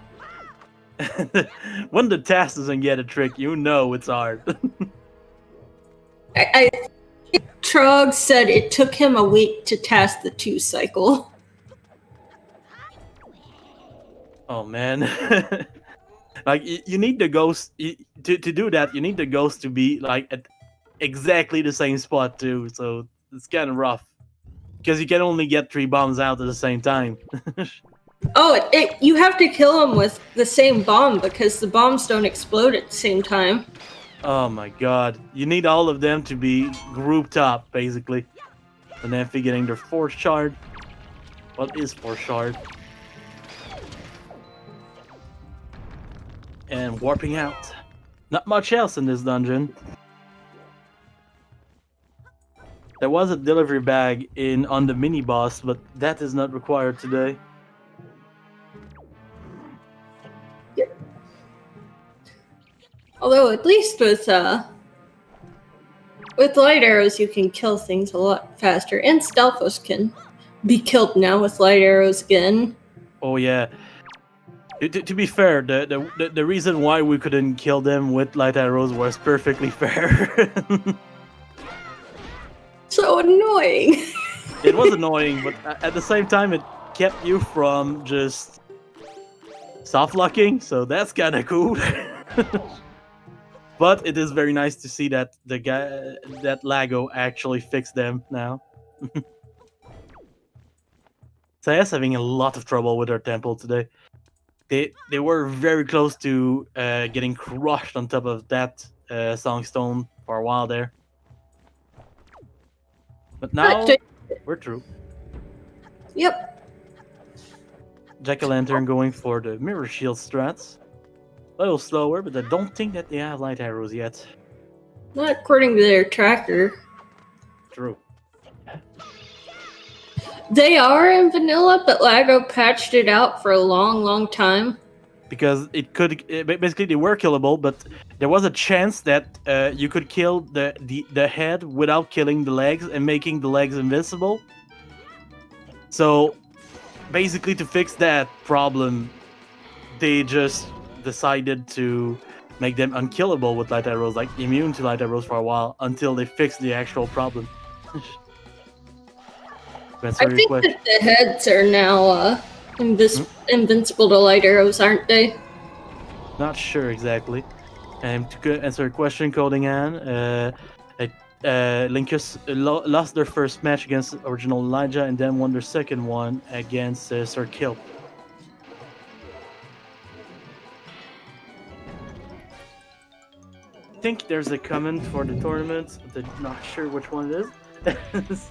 When the TAS doesn't get a trick, you know it's hard. I think Trog said it took him a week to TAS the 2-cycle. Oh man. Like, you need the ghost to do that. You need the ghost to be like at exactly the same spot too, so it's kind of rough. Because you can only get 3 bombs out at the same time. Oh, you have to kill him with the same bomb because the bombs don't explode at the same time. Oh my god. You need all of them to be grouped up, basically. And then getting their 4th shard. What is 4th shard? And warping out. Not much else in this dungeon. There was a delivery bag on the mini boss, but that is not required today. Although at least with light arrows you can kill things a lot faster, and Stalfos can be killed now with light arrows again. Oh yeah. To be fair, the reason why we couldn't kill them with light arrows was perfectly fair. So annoying. It was annoying, but at the same time it kept you from just soft locking, so that's kind of cool. But it is very nice to see that that Lago actually fixed them now. SiYes having a lot of trouble with her temple today. They were very close to getting crushed on top of that Songstone for a while there. But now we're through. Yep. Jackalantern going for the mirror shield strats. A little slower, but I don't think that they have light arrows yet. Not according to their tracker. True. They are in vanilla, but Lago patched it out for a long, long time. Because basically they were killable, but there was a chance that you could kill the head without killing the legs and making the legs invincible. So basically to fix that problem, they just decided to make them unkillable with light arrows, like immune to light arrows for a while until they fix the actual problem. I think that the heads are now invincible to light arrows, aren't they? Not sure exactly. And to answer your question, Coding Ann, Linkus lost their first match against original Elijah and then won their second one against Sir Kilp. I think there's a comment for the tournament, but I'm not sure which one it is.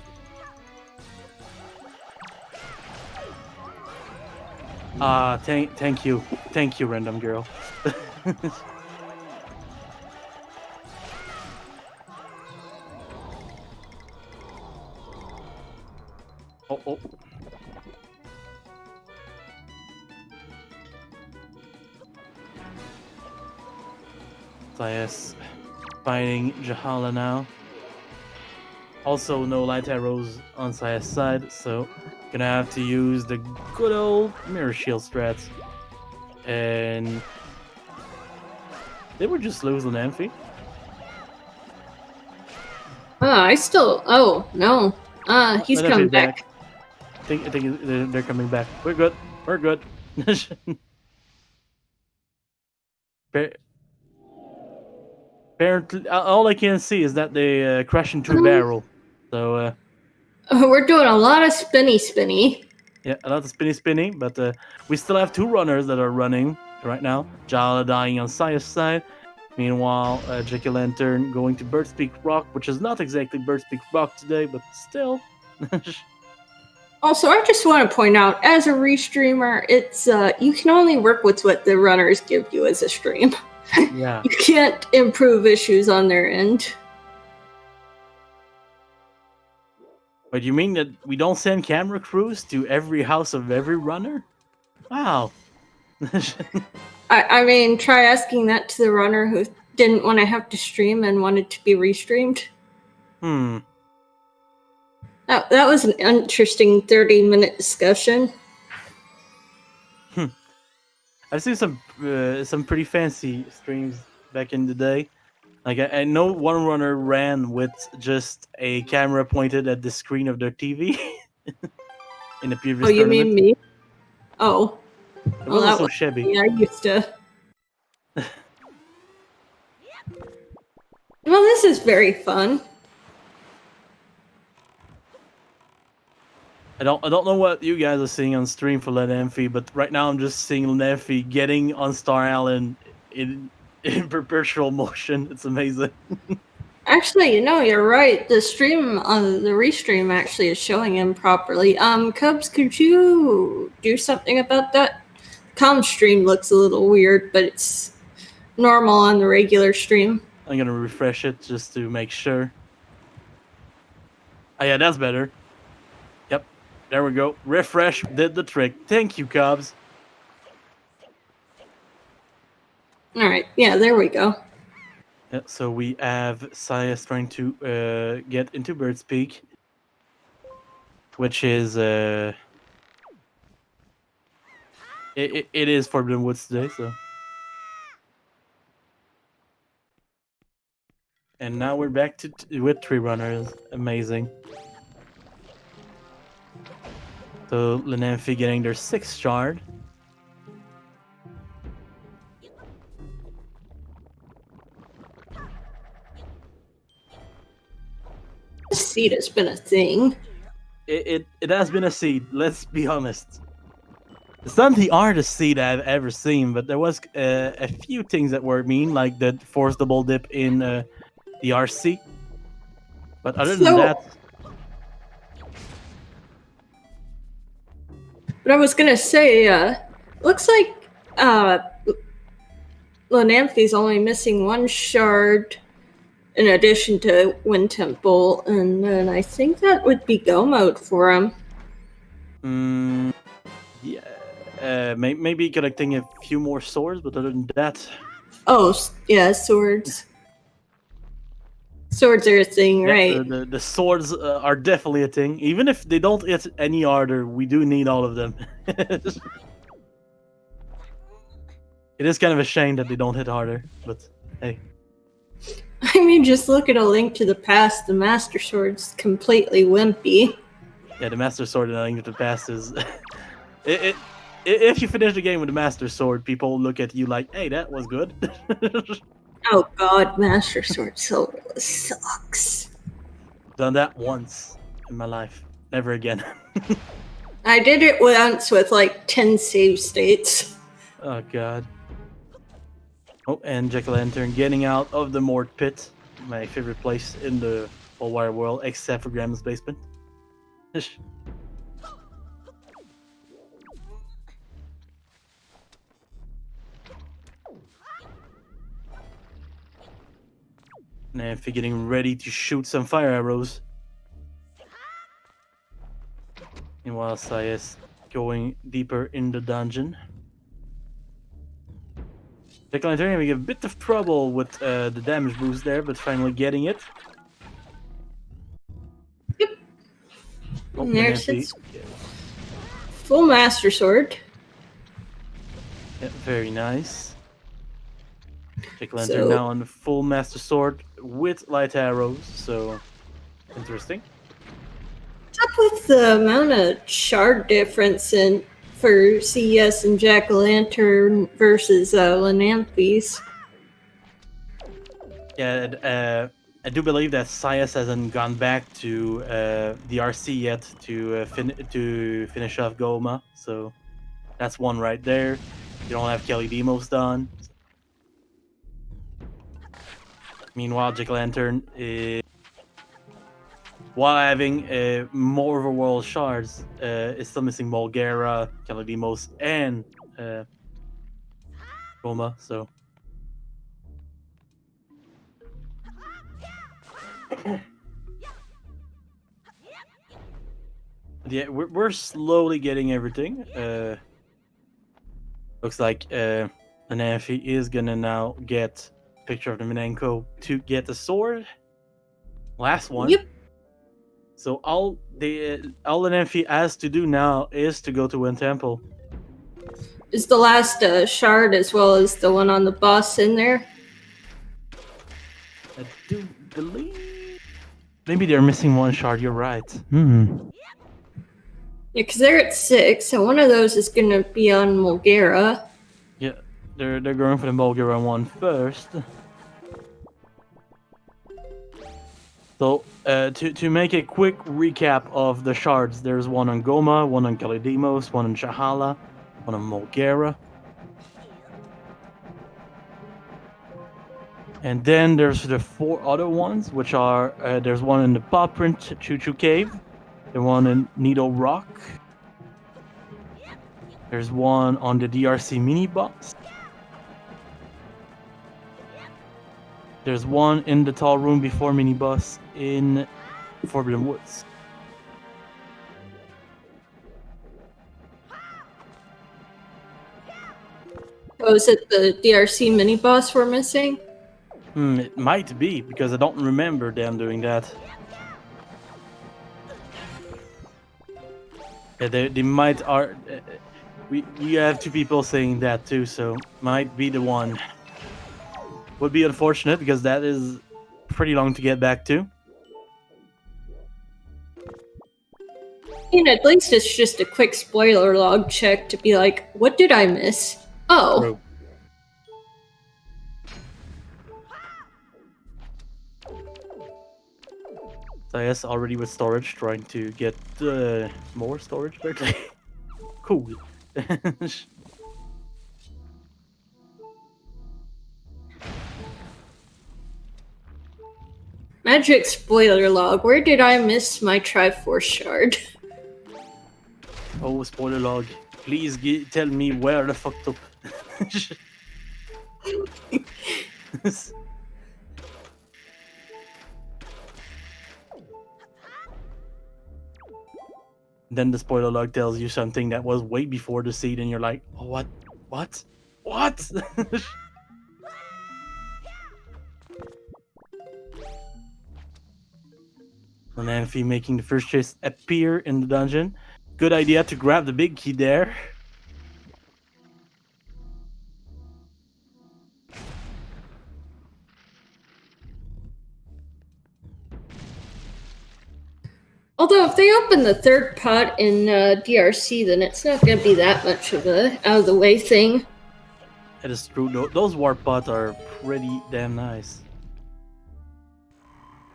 Thank you, random girl. Oh. SiYes fighting Jahala now. Also, no light arrows on SiYes' side, so gonna have to use the good old mirror shield strats. And they were just lose Lenamphy. Oh no. He's coming back. I think they're coming back. We're good. Apparently, all I can see is that they crash into a barrel. So we're doing a lot of spinny. Yeah, a lot of spinny, but we still have 2 runners that are running right now. Jala dying on SiYes' side. Meanwhile, Jackalantern going to Bird's Peak Rock, which is not exactly Bird's Peak Rock today, but still. Also, I just want to point out, as a restreamer, it's you can only work with what the runners give you as a stream. Yeah. You can't improve issues on their end. But you mean that we don't send camera crews to every house of every runner? Wow. I mean, try asking that to the runner who didn't want to have to stream and wanted to be restreamed. That was an interesting 30-minute discussion. I've seen some pretty fancy streams back in the day. Like I know one runner ran with just a camera pointed at the screen of their TV in the previous tournament. You mean me? Oh. It wasn't so shabby. Yeah, I used to. Well, this is very fun. I don't know what you guys are seeing on stream for Lenamphy, but right now I'm just seeing Lenamphy getting on Star Island in perpetual motion. It's amazing. Actually, you're right. The stream, the restream actually is showing him properly. Cubs, could you do something about that? Com stream looks a little weird, but it's normal on the regular stream. I'm gonna refresh it just to make sure. Oh yeah, that's better. Yep, there we go. Refresh did the trick. Thank you, Cubs. All right, yeah, there we go. Yeah, so we have SiYes trying to get into Bird's Peak, which is it is Forbidden Woods today, so. And now we're back with 3 runners. Amazing. So Lenamphy getting their 6th shard. This seed has been a thing. It has been a seed. Let's be honest. It's not the hardest seed I've ever seen, but there was a few things that were mean, like the forced double dip in the RC. But other than that, but I was gonna say, looks like Lenamphy's only missing 1 shard in addition to Wind Temple, and then I think that would be go mode for him. Yeah, maybe collecting a few more swords, but other than that... Oh, yeah, swords. Swords are a thing, yeah, right? The swords are definitely a thing. Even if they don't get any harder, we do need all of them. It is kind of a shame that they don't hit harder, but hey. I mean, just look at A Link to the Past. The Master Sword's completely wimpy. Yeah, the Master Sword in A Link to the Past is... if you finish the game with the Master Sword, people look at you like, hey, that was good. Oh god, Master Sword so sucks. Done that once in my life. Never again. I did it once with like 10 save states. Oh god. Oh, and Jack-o'-lantern getting out of the Mort Pit. My favorite place in the whole wide world, except for Grandma's basement. Lenamphy getting ready to shoot some fire arrows. Meanwhile, SiYes going deeper in the dungeon. Jackalantern having a bit of trouble with the damage boost there, but finally getting it. Yep. Oh, And there's Lenamphy. its full Master Sword. Yeah, very nice. Jackalantern So- now on full Master Sword with light arrows, so interesting. What's up with the amount of shard difference for SiYes and Jack-o'-lantern versus Lenamphy's? Yeah, I do believe that SiYes hasn't gone back to the RC yet to finish off Goma, so that's one right there. You don't have Kelly Demos done. Meanwhile, Jackalantern, while having more overworld shards, is still missing Mulgara, Kelly Demos, and Goma, so. Yeah, we're slowly getting everything. Looks like Lenamphy is gonna now get a picture of the Minenko to get the sword. Last one. Yep. So all Lenamphy has to do now is to go to Wind Temple. Is the last shard as well as the one on the boss in there? I do believe. Maybe they're missing one shard. You're right. Hmm. Yeah, because they're at 6, and one of those is going to be on Mulgara. Yeah, they're going for the Mulgara one first. So to make a quick recap of the shards, there's one on Goma, one on Kalidimos, one on Shahala, one on Mulgara. And then there's the 4 other ones, which are there's one in the Paw Print Choo Choo Cave, the one in Needle Rock. There's one on the DRC mini boss. There's one in the tall room before mini boss in Forbidden Woods. Oh, is it the DRC mini boss we're missing? It might be, because I don't remember them doing that. Yeah, they might are. We have 2 people saying that too, so might be the one. Would be unfortunate because that is pretty long to get back to. At least it's just a quick spoiler log check to be like, what did I miss? Oh. Bro. SiYes already with storage, trying to get more storage birthday. Cool. Magic spoiler log. Where did I miss my Triforce shard? Oh, spoiler log. Please tell me where the fucked up. Then the spoiler log tells you something that was way before the seed, and you're like, oh, what? What? What? Lenamphy making the first chase appear in the dungeon. Good idea to grab the big key there. Although if they open the third pot in DRC, then it's not going to be that much of a out of the way thing. It is true. Those warp pots are pretty damn nice.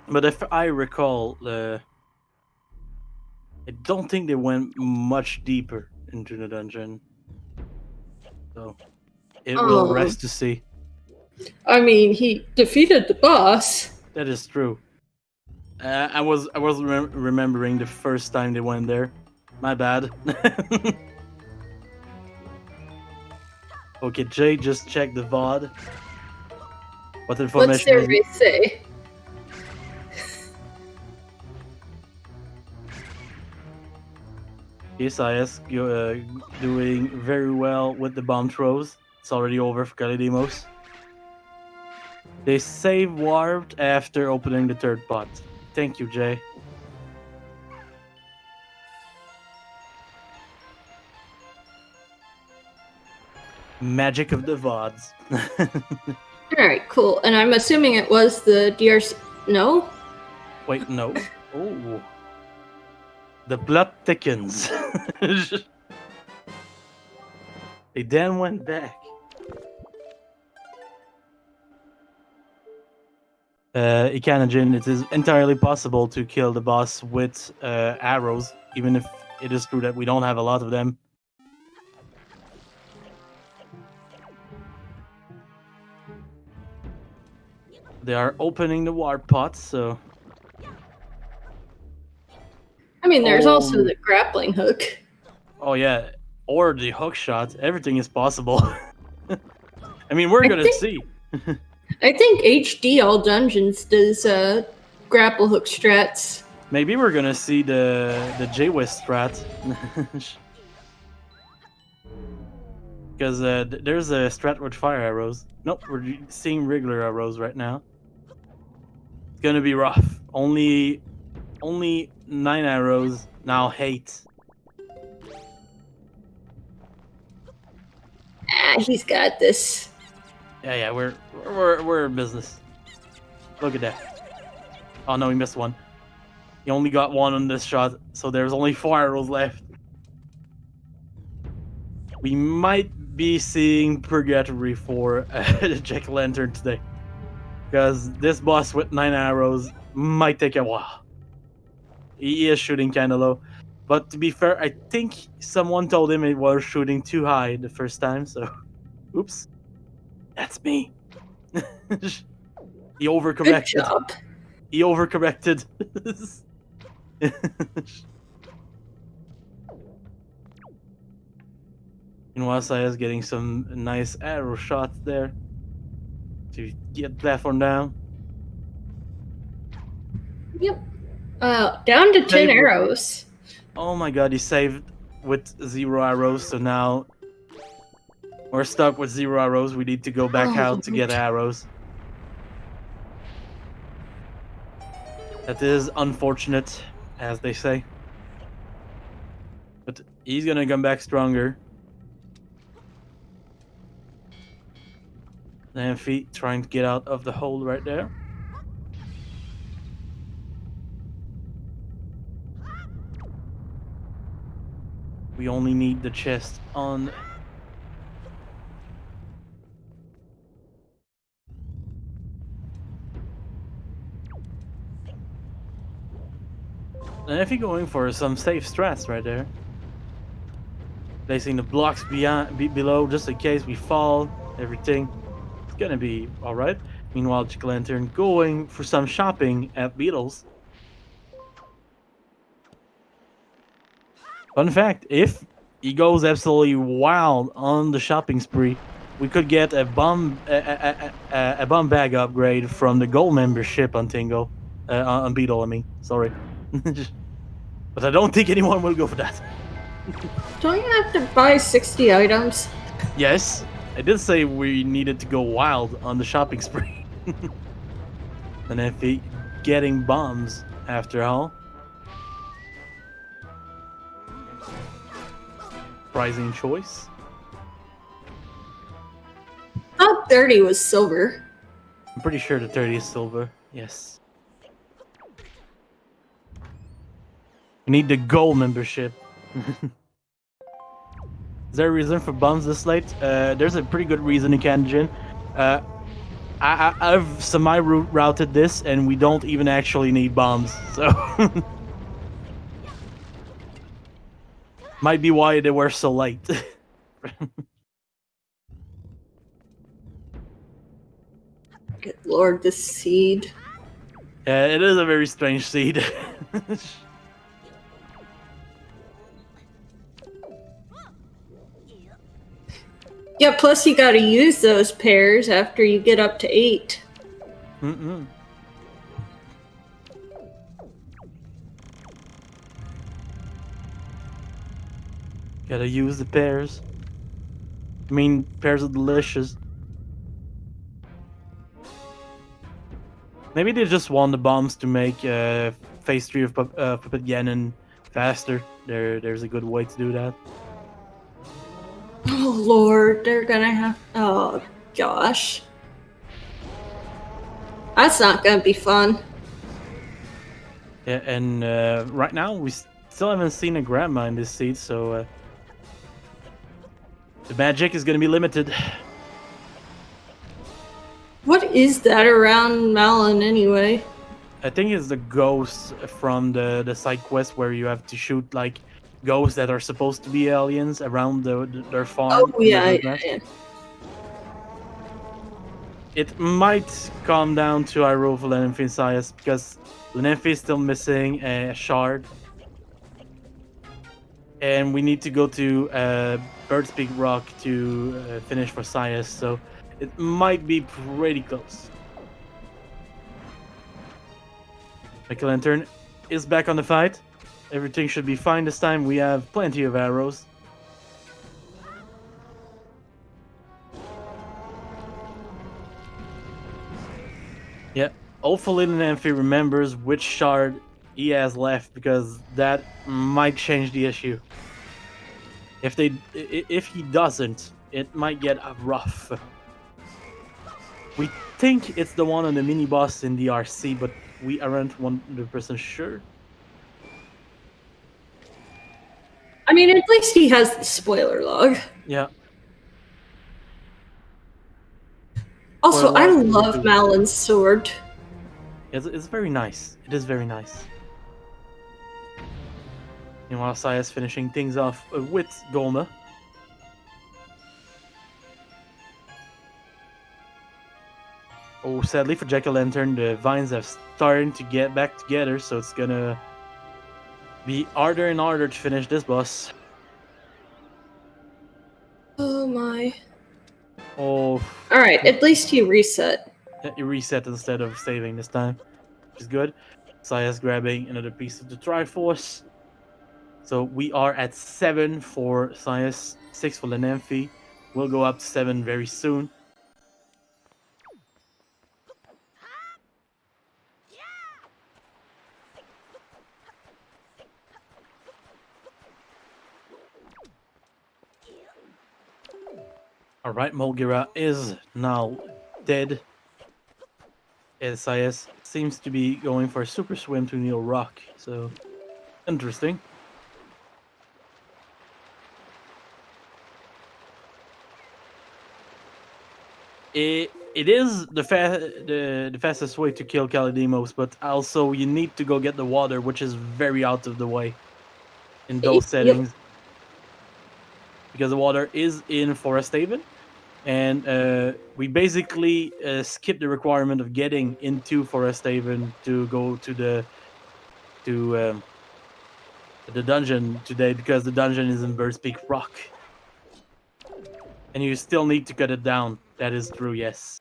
But if I recall, I don't think they went much deeper into the dungeon. So it will rest to see. I mean, he defeated the boss. That is true. I was remembering the first time they went there. My bad. Okay, Jay, just check the VOD. What information? What's their race say? SiYes, you're doing very well with the bomb throws. It's already over for Kalidimos. They save warped after opening the third pot. Thank you, Jay. Magic of the VODs. Alright, cool. And I'm assuming it was the DRC... No? Wait, no. Oh. The blood thickens. They then went back. Ikanajin, it is entirely possible to kill the boss with arrows, even if it is true that we don't have a lot of them. They are opening the warp pot, so... I mean, there's also the grappling hook. Oh yeah, or the hook shot. Everything is possible. I mean, we're gonna see. I think HD All Dungeons does grapple hook strats. Maybe we're gonna see the J-West strat. Because there's a strat with fire arrows. Nope, we're seeing regular arrows right now. It's gonna be rough. Only 9 arrows, now 8. He's got this. Yeah, we're in business. Look at that. Oh no, he missed one. He only got one on this shot, so there's only 4 arrows left. We might be seeing Purgatory for the Jack-O-Lantern today. Because this boss with 9 arrows might take a while. He is shooting kinda low. But to be fair, I think someone told him it was shooting too high the first time, so... Oops. That's me. He overcorrected. Good job. He overcorrected. Meanwhile, SiYes getting some nice arrow shots there to get platform down. Yep. Down to 10 arrows. Oh my god, he saved with 0 arrows, so now we're stuck with 0 arrows. We need to go back out to get arrows. That is unfortunate, as they say. But he's gonna come back stronger. Lenamphy trying to get out of the hole right there. We only need the chest on... Lenamphy going for some safe strats right there. Placing the blocks below just in case we fall, everything. It's gonna be alright. Meanwhile, Jackalantern going for some shopping at Beatles. Fun fact, if he goes absolutely wild on the shopping spree, we could get a bomb bag upgrade from the gold membership on Tingle. On Beetle, I mean. Sorry. But I don't think anyone will go for that. Don't you have to buy 60 items? Yes, I did say we needed to go wild on the shopping spree. And if he getting bombs after all. Surprising choice. Top 30 was silver. I'm pretty sure the 30 is silver. Yes. We need the gold membership. Is there a reason for bombs this late? There's a pretty good reason, Kanjin. I've semi-routed this, and we don't even actually need bombs, so... Might be why they were so late. Good lord, this seed. It is a very strange seed. Yeah, plus you gotta use those pairs after you get up to 8. Mm-mm. Gotta use the pears. I mean, pears are delicious. Maybe they just want the bombs to make phase 3 of Puppet Ganon faster. There's a good way to do that. Oh lord, they're gonna have... Oh gosh. That's not gonna be fun. Yeah, and right now we still haven't seen a grandma in this seed, so the magic is gonna be limited. What is that around Malin anyway? I think it's the ghosts from the side quest where you have to shoot like ghosts that are supposed to be aliens around their farm. Oh yeah. It might come down to our rule for Lenamphy and SiYes because Lenamphy is still missing a shard. And we need to go to Bird's Peak Rock to finish for SiYes, so it might be pretty close. Jackalantern is back on the fight. Everything should be fine this time. We have plenty of arrows. Yeah, hopefully Lenamphy remembers which shard he has left, because that might change the issue. If he doesn't, it might get rough. We think it's the one on the mini boss in the RC, but we aren't 100% sure. I mean, at least he has the spoiler log. Yeah. Also, I love Malin's sword. It's very nice. It is very nice. Meanwhile, SiYes finishing things off with Golma. Oh, sadly for Jackalantern, the vines have started to get back together, so it's gonna be harder and harder to finish this boss. Oh my. Oh. Alright, at least he reset. He reset instead of saving this time, which is good. SiYes grabbing another piece of the Triforce. So we are at 7 for SiYes, 6 for Lenamphy. We'll go up to 7 very soon. Alright, Mulgira is now dead. And SiYes seems to be going for a super swim to Neil Rock, so interesting. It is the fastest way to kill Kalidimos, but also you need to go get the water, which is very out of the way in those settings. Because the water is in Forest Haven, and we basically skip the requirement of getting into Forest Haven to go to the dungeon today, because the dungeon is in Bird's Peak Rock. And you still need to cut it down. That is true, yes.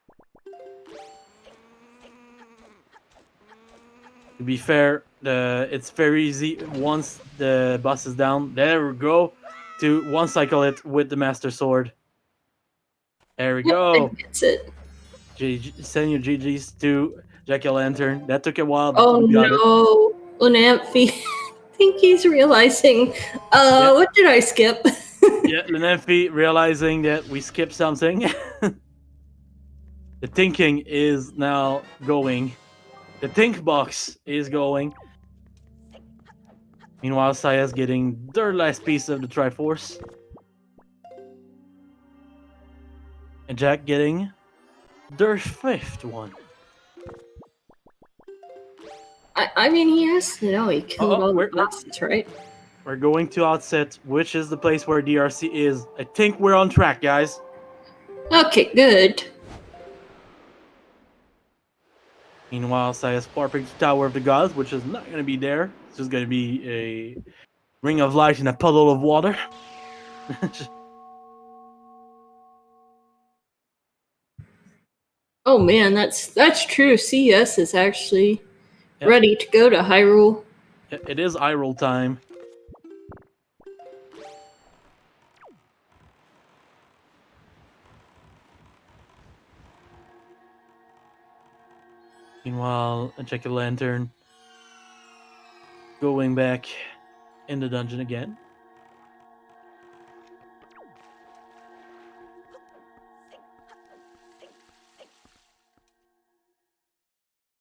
To be fair, it's very easy once the boss is down. There we go. To one cycle it with the Master Sword. There we go. That's it. Send your GGs to Jackalantern. That took a while, but Oh we got no, Lenamphy. I think he's realizing. Yeah. What did I skip? Yeah, Lenamphy realizing that we skipped something. The thinking is now going. The think box is going. Meanwhile, SiYes getting their last piece of the Triforce. And Jack getting their 5th one. I mean, he has to know he killed all the bosses, right? We're going to Outset, which is the place where DRC is. I think we're on track, guys. Okay, good. Meanwhile, SiYes warping to Tower of the Gods, which is not going to be there. It's just going to be a ring of light in a puddle of water. Oh man, that's true. SiYes is actually ready to go to Hyrule. It is Hyrule time. Meanwhile, a Jackalantern going back in the dungeon again.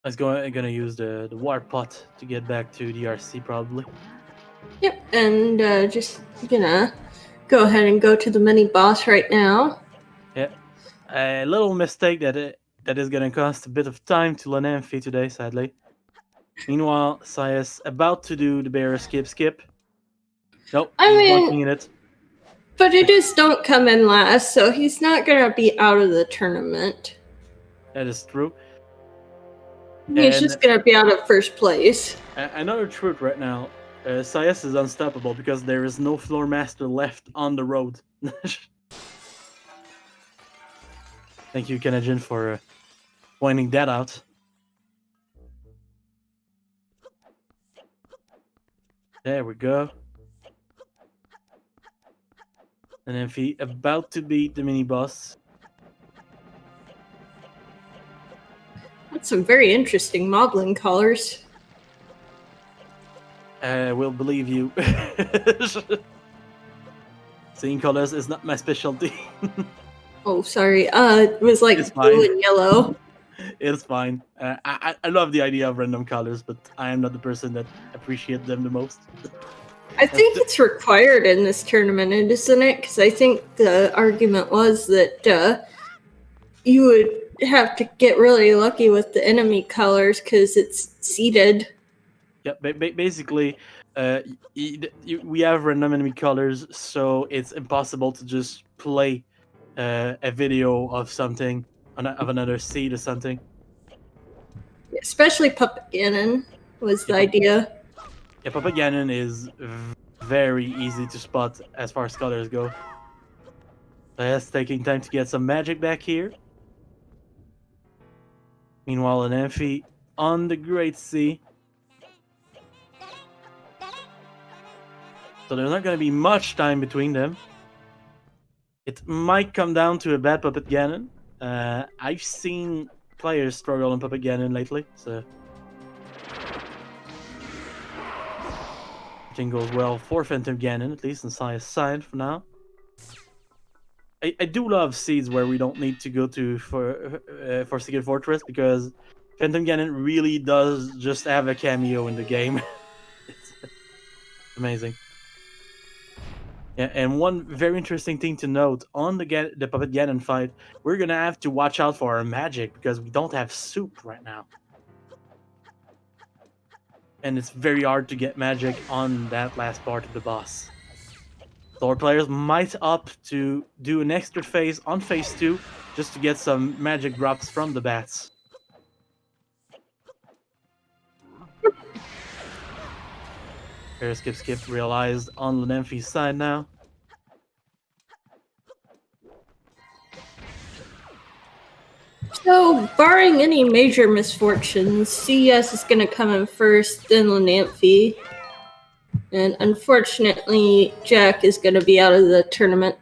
I was gonna use the warp pot to get back to DRC probably. Yep, and just gonna go ahead and go to the mini boss right now. Yeah, a little mistake that is gonna cost a bit of time to Lenamphy today, sadly. Meanwhile, SiYes about to do the bear skip. Nope, he's blocking in it. But it is don't come in last, so he's not gonna be out of the tournament. That is true. He's just gonna be out of first place. Another truth right now, SiYes is unstoppable because there is no floor master left on the road. Thank you, Kenajin, for pointing that out. There we go. And Lenamphy about to beat the mini boss. That's some very interesting modeling colors. We'll believe you. Seeing colors is not my specialty. Oh, sorry. It was like blue and yellow. It's fine. I love the idea of random colors, but I am not the person that appreciates them the most. I think it's required in this tournament, isn't it? Because I think the argument was that you would have to get really lucky with the enemy colors because it's seeded. Yeah, basically, we have random enemy colors, so it's impossible to just play a video of something, of another seed or something. Especially Puppet Ganon was the idea. Yeah, Puppet Ganon is very easy to spot as far as colors go. That's taking time to get some magic back here. Meanwhile, Lenamphy on the Great Sea. So there's not going to be much time between them. It might come down to a bad Puppet Ganon. I've seen players struggle on Puppet Ganon lately, so everything goes well for Phantom Ganon, at least on SiYes' side for now. I do love seeds where we don't need to go to for Secret Fortress, because Phantom Ganon really does just have a cameo in the game. It's amazing. Yeah, and one very interesting thing to note on the Puppet Ganon fight, we're gonna have to watch out for our magic because we don't have soup right now. And it's very hard to get magic on that last part of the boss. So our players might opt to do an extra phase on phase 2 just to get some magic drops from the bats. Here, skip realized on Lenamphy's side now. So, barring any major misfortunes, SiYes is going to come in first, then Lenamphy. And unfortunately, Jack is going to be out of the tournament.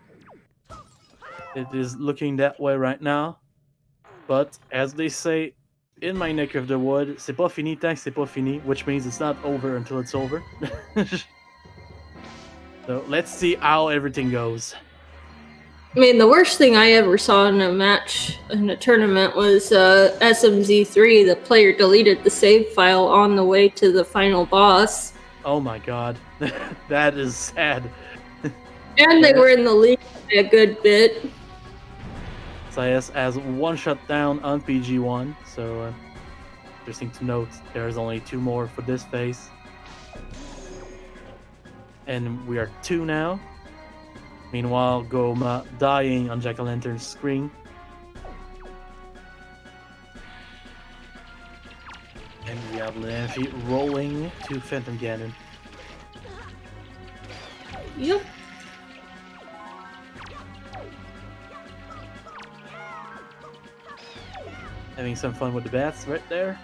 It is looking that way right now. But as they say in my neck of the wood, c'est pas fini tant que c'est pas fini, which means it's not over until it's over. So let's see how everything goes. I mean, the worst thing I ever saw in a match in a tournament was SMZ3. The player deleted the save file on the way to the final boss. Oh my god. That is sad. And they were in the lead a good bit. SiYes has one shut down on PG1, so interesting to note. There's only 2 more for this phase. And we are 2 now. Meanwhile, Goma dying on Jackalantern's screen. And we have Lenamphy rolling to Phantom Ganon. Yep. Having some fun with the bats right there.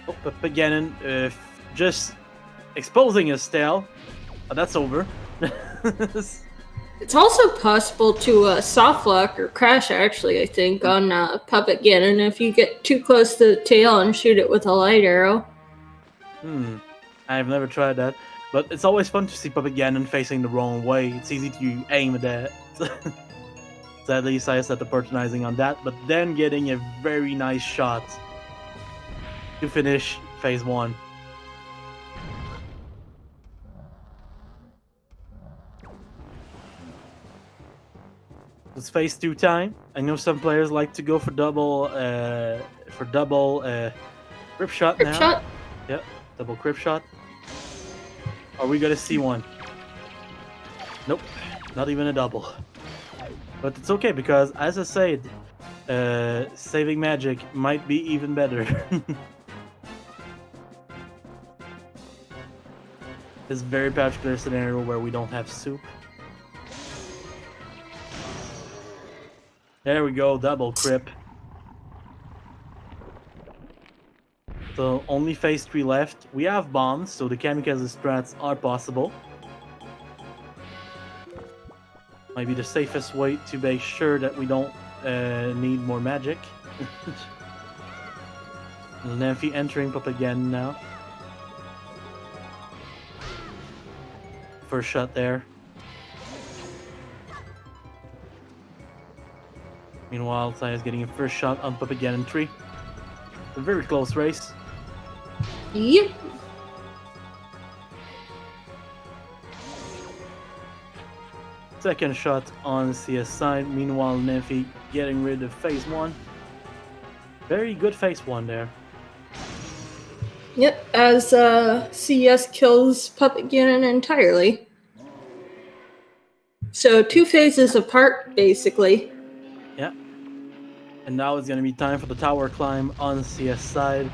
Oh, but Ganon just exposing his tail. Oh, that's over. It's also possible to soft lock or crash, actually, I think, on Puppet Ganon if you get too close to the tail and shoot it with a light arrow. I've never tried that. But it's always fun to see Puppet Ganon facing the wrong way. It's easy to aim at that. Sadly, SiYes had the patronizing on that, but then getting a very nice shot to finish phase 1. It's phase 2 time. I know some players like to go for double grip shot now. Shot? Yep, double grip shot. Are we gonna see one? Nope, not even a double. But it's okay because, as I said, saving magic might be even better. This very particular scenario where we don't have soup. There we go, double crip. So only phase 3 left. We have bombs, so the kamikaze strats are possible. Might be the safest way to make sure that we don't need more magic. Lenamphy entering up again now. First shot there. Meanwhile, SiYes getting a first shot on Puppet Ganon 3. A very close race. Yep. Second shot on CS side. Meanwhile, Lenamphy getting rid of phase 1. Very good phase 1 there. Yep, as CS kills Puppet Ganon entirely. So 2 phases apart, basically. Yeah. And now it's going to be time for the tower climb on CS side.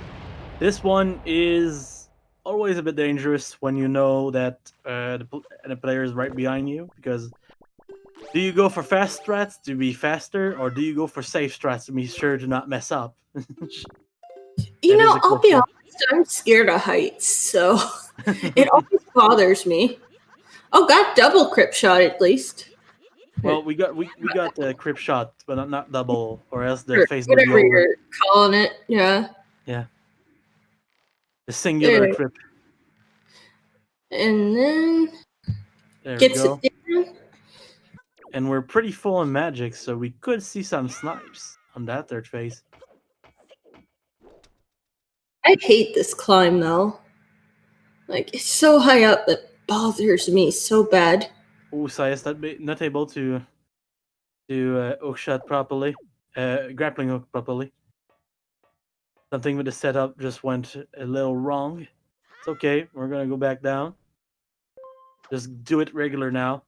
This one is always a bit dangerous when you know that the player is right behind you, because do you go for fast strats to be faster, or do you go for safe strats to be sure to not mess up? You know, I'll be honest, I'm scared of heights, so it always bothers me. Oh, got double crip shot at least. Well, we got the crip shot, but not double, or else the phase would be whatever over. you're calling it, yeah. Yeah. The singular crip. And then There gets we go. it down. And we're pretty full on magic, so we could see some snipes on that third phase. I hate this climb though. Like, it's so high up that bothers me so bad. Oh, SiYes not able to hook shot properly, grappling hook properly. Something with the setup just went a little wrong. It's okay, we're gonna go back down. Just do it regular now.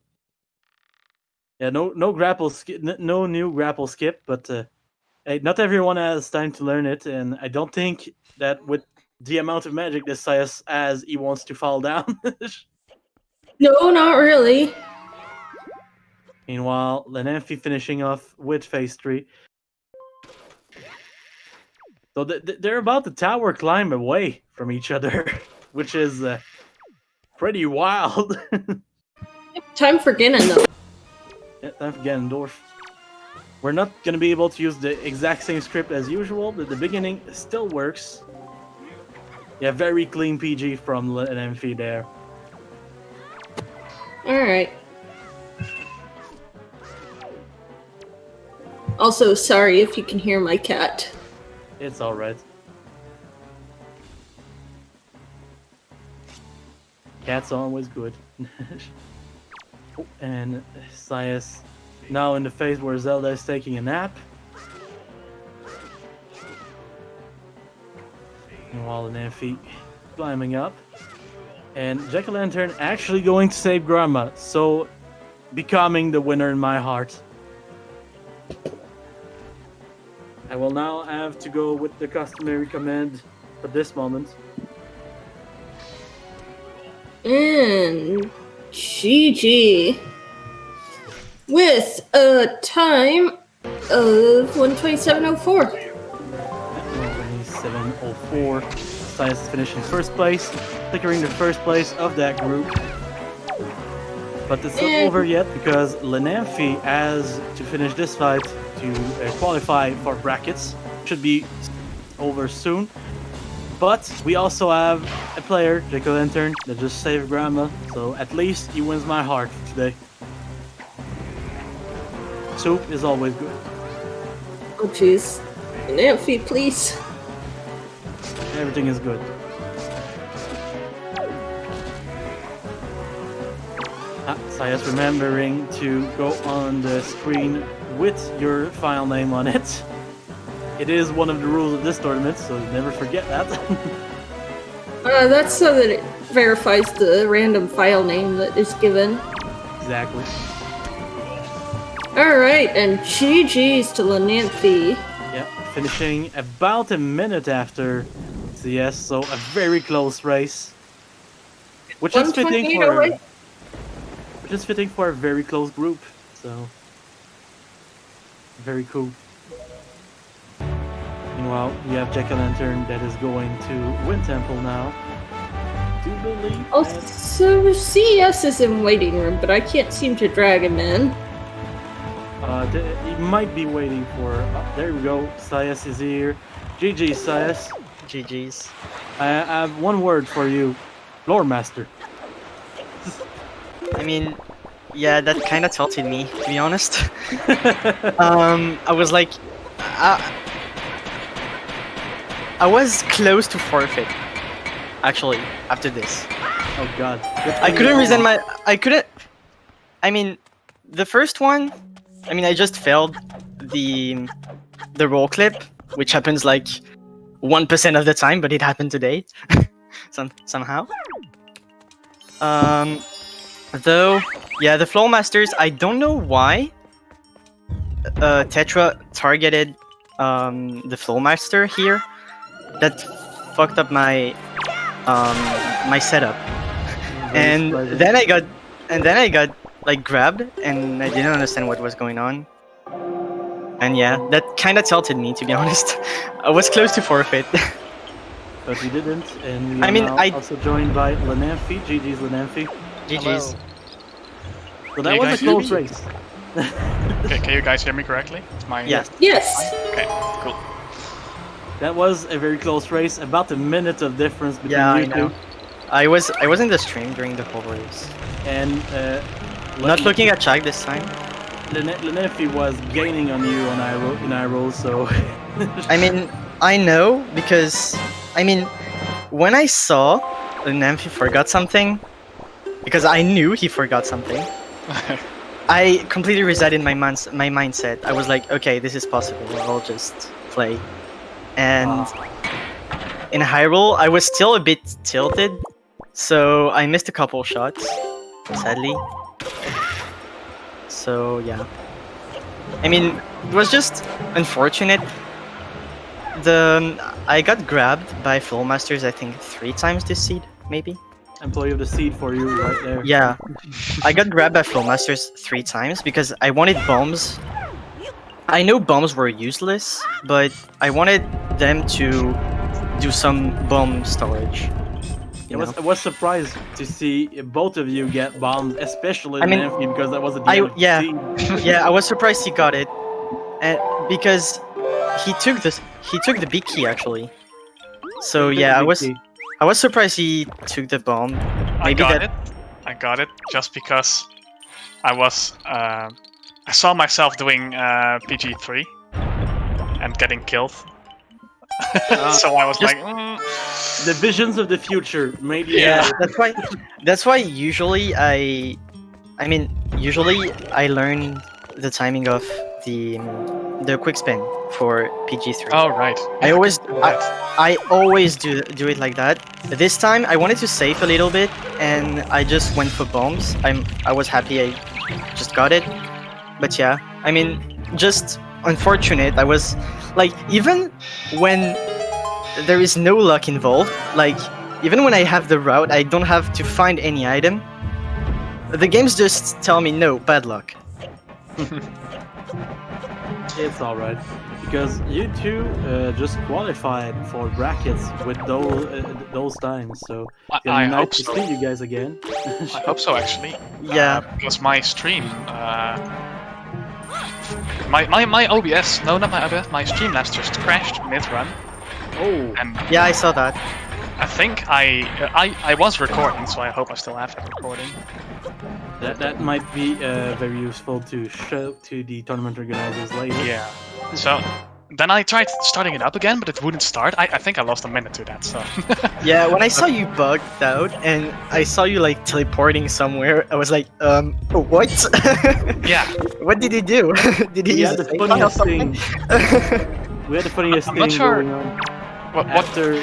Yeah, no grapple skip, no new grapple skip, but hey, not everyone has time to learn it, and I don't think that with the amount of magic this SiYes has, he wants to fall down. No, not really. Meanwhile, Lenamphy finishing off with phase 3. So they're about to tower climb away from each other, which is pretty wild. Time for Ganon though. Yeah, time for Ganondorf. We're not going to be able to use the exact same script as usual, but the beginning still works. Yeah, very clean PG from Lenamphy there. Alright. Also, sorry if you can hear my cat. It's alright. Cat's always good. Oh, and SiYes now in the phase where Zelda is taking a nap. Meanwhile, Lenamphy climbing up. And Jackalantern actually going to save Grandma, so becoming the winner in my heart. I will now have to go with the customary command for this moment. And GG with a time of 127.04. 127.04. SiYes is finishing first place, securing the first place of that group. But it's not over yet because Lenamphy has to finish this fight to qualify for brackets. Should be over soon. But we also have a player, Jackalantern, that just saved Grandma, so at least he wins my heart today. Soup is always good. Oh jeez. Lenamphy, please. Everything is good. SiYes remembering to go on the screen with your file name on it. It is one of the rules of this tournament, so never forget that. That's so that it verifies the random file name that is given. Exactly. Alright, and GG's to Lenamphy. Yeah, finishing about a minute after SiYes, so a very close race. Which is fitting for a very close group, so very cool. Meanwhile, we have Jackalantern that is going to Wind Temple now. Do believe. Also, SiYes is in waiting room, but I can't seem to drag him in. He might be waiting for. There we go. SiYes is here. GG, SiYes. GG's. I have one word for you, Lore Master. I mean, yeah, that kind of tilted me, to be honest. I was like, I was close to forfeit, actually, after this. Oh god. I couldn't resent my. I mean, the first one. I mean, I just failed the roll clip, which happens like 1% of the time, but it happened today, somehow. Though, yeah, the Flow Masters. I don't know why. Tetra targeted the Flow Master here. That fucked up my my setup, and then I got like grabbed, and I didn't understand what was going on. And yeah, that kind of tilted me, to be honest. I was close to forfeit. But you didn't, and I mean, I also joined by Lenamphy. GG's Lenamphy. GG's. So that was a close race. Okay, can you guys hear me correctly? It's my Yes. Yes! Okay, cool. That was a very close race. About a minute of difference between Yeah, you I know. two. I was in the stream during the whole race. And Not looking at chat this time. Lenamphy was gaining on you on I roll, so. I mean, I know because I mean, when I saw Lenamphy forgot something, because I knew he forgot something, I completely reset in my mindset. I was like, okay, this is possible. I'll just play. And in Hyrule, I was still a bit tilted, so I missed a couple shots, sadly. So yeah, I mean, it was just unfortunate. I got grabbed by Flow Masters, I think 3 times this seed, maybe. Employee of the seed for you right there. Yeah, I got grabbed by Flow Masters 3 times because I wanted bombs. I know bombs were useless, but I wanted them to do some bomb storage. I was surprised to see both of you get bombs, especially Lenamphy, because that was a seed. Yeah, I was surprised he got it, and because he took the big key actually. So yeah, I was surprised he took the bomb. Maybe I got it just because I was I saw myself doing PG3 and getting killed. So I was like, The visions of the future made you. Yeah, that's why usually usually I learn the timing of the quick spin for PG3. Oh right. I always That. I always do it like that. This time I wanted to save a little bit and I just went for bombs. I was happy I just got it. But yeah, I mean, just unfortunate. I was like, even when there is no luck involved, like even when I have the route, I don't have to find any item. The games just tell me no, bad luck. It's alright. Because you two just qualified for brackets with those times, so it's I nice hope to so. see you guys again. I hope so actually. Yeah. Because my stream, my OBS, no, not my OBS, my Streamlabs just crashed mid-run, Oh, and Yeah, I saw that. I think I was recording, so I hope I still have that recording. that might be very useful to show to the tournament organizers later. Yeah. So then I tried starting it up again, but it wouldn't start. I think I lost a minute to that. So. Yeah, when I saw you bugged out and I saw you like teleporting somewhere, I was like, what? Yeah. What did he do? Did he We use had the the fake funniest or thing. something? We had the funniest I'm thing not sure. going on. What? After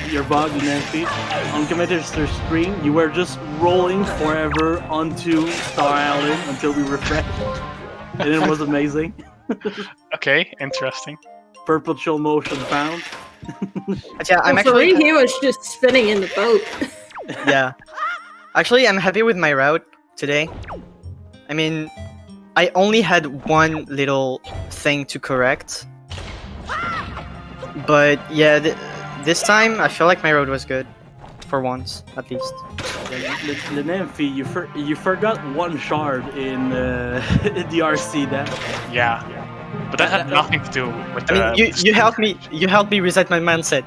your bug in Lenamphy, on Committer's screen, you were just rolling forever onto Star Island until we refreshed. And it was amazing. Okay, interesting. Perpetual motion found. But yeah, I'm Well, for actually me, he was just spinning in the boat. yeah. Actually, I'm happy with my route today. I mean, I only had one little thing to correct. But yeah, this time I feel like my road was good. For once, at least. Lenamphy, you forgot one shard in the RC then. Yeah. But that had nothing to do with the. I mean, you helped me reset my mindset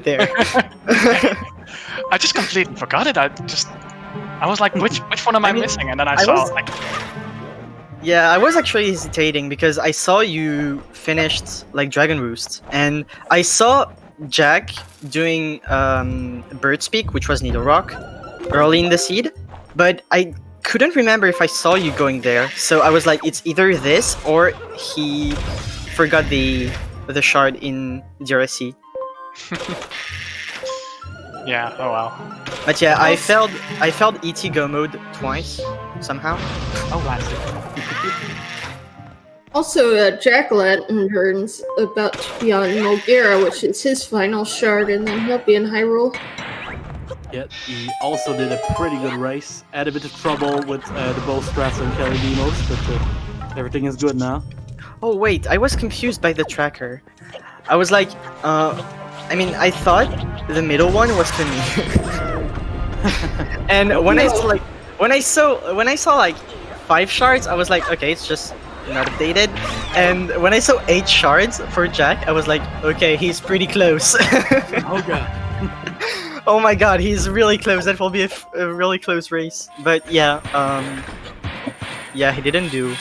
there. I just completely forgot it. I was like, which one am I mean, missing? And then I I saw was- like, Yeah, I was actually hesitating because I saw you finished like Dragon Roost, and I saw Jack doing Bird Speak, which was Needle Rock, early in the seed, but I couldn't remember if I saw you going there. So I was like, it's either this or he forgot the shard in DRC. yeah, oh well. But yeah, I failed ET Go mode twice somehow. Oh, classic. Also, Jackalantern's about to be on Mulgera, which is his final shard, and then he'll be in Hyrule. Yet he also did a pretty good race. Had a bit of trouble with the bow strats and Kelly Demos, but everything is good now. Oh wait, I was confused by the tracker. I was like, I mean, I thought the middle one was for me. And when I saw like 5 shards, I was like, okay, it's just not updated. And when I saw 8 shards for Jack, I was like, okay, he's pretty close. Oh god. Oh my god, he's really close. That will be a really close race. But yeah, yeah, he didn't do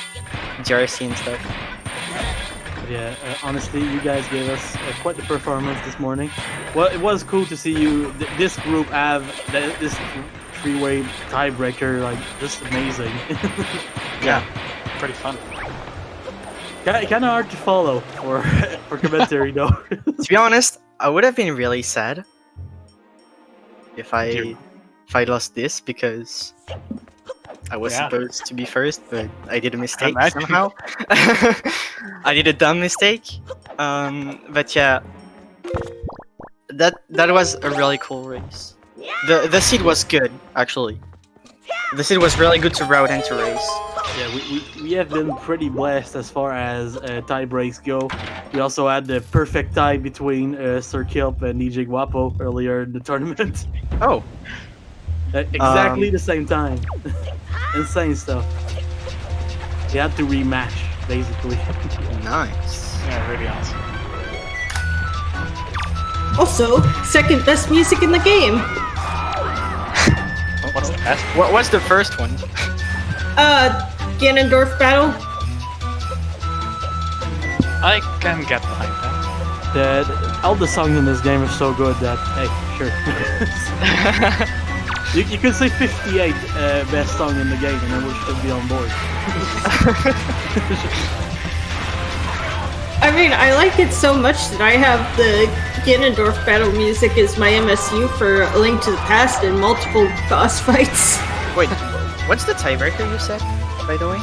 JRC and stuff. But yeah, honestly, you guys gave us quite the performance this morning. Well, it was cool to see you, this group have this 3-way tiebreaker, like, just amazing. Yeah. Pretty fun. Uh, Kind of hard to follow for commentary though. To be honest, I would have been really sad if I lost this because I was Yeah. supposed to be first, but I did a mistake imagine. somehow. I did a dumb mistake. But yeah, that was a really cool race. The seed was good actually. The seed was really good to route and to race. Yeah, we have been pretty blessed as far as tie breaks go. We also had the perfect tie between Sir Kilp and DJ Guapo earlier in the tournament. Oh, At exactly the same time. Insane stuff. They had to rematch, basically. nice. Yeah, really awesome. Also, second best music in the game. What's the best? What was the first one? Ganondorf battle. I can get behind that. all the songs in this game are so good that hey, sure. you could say 58 best song in the game, and then we'll still be on board. I mean, I like it so much that I have the Ganondorf battle music as my MSU for A Link to the Past and multiple boss fights. Wait, what's the tiebreaker you said, by the way?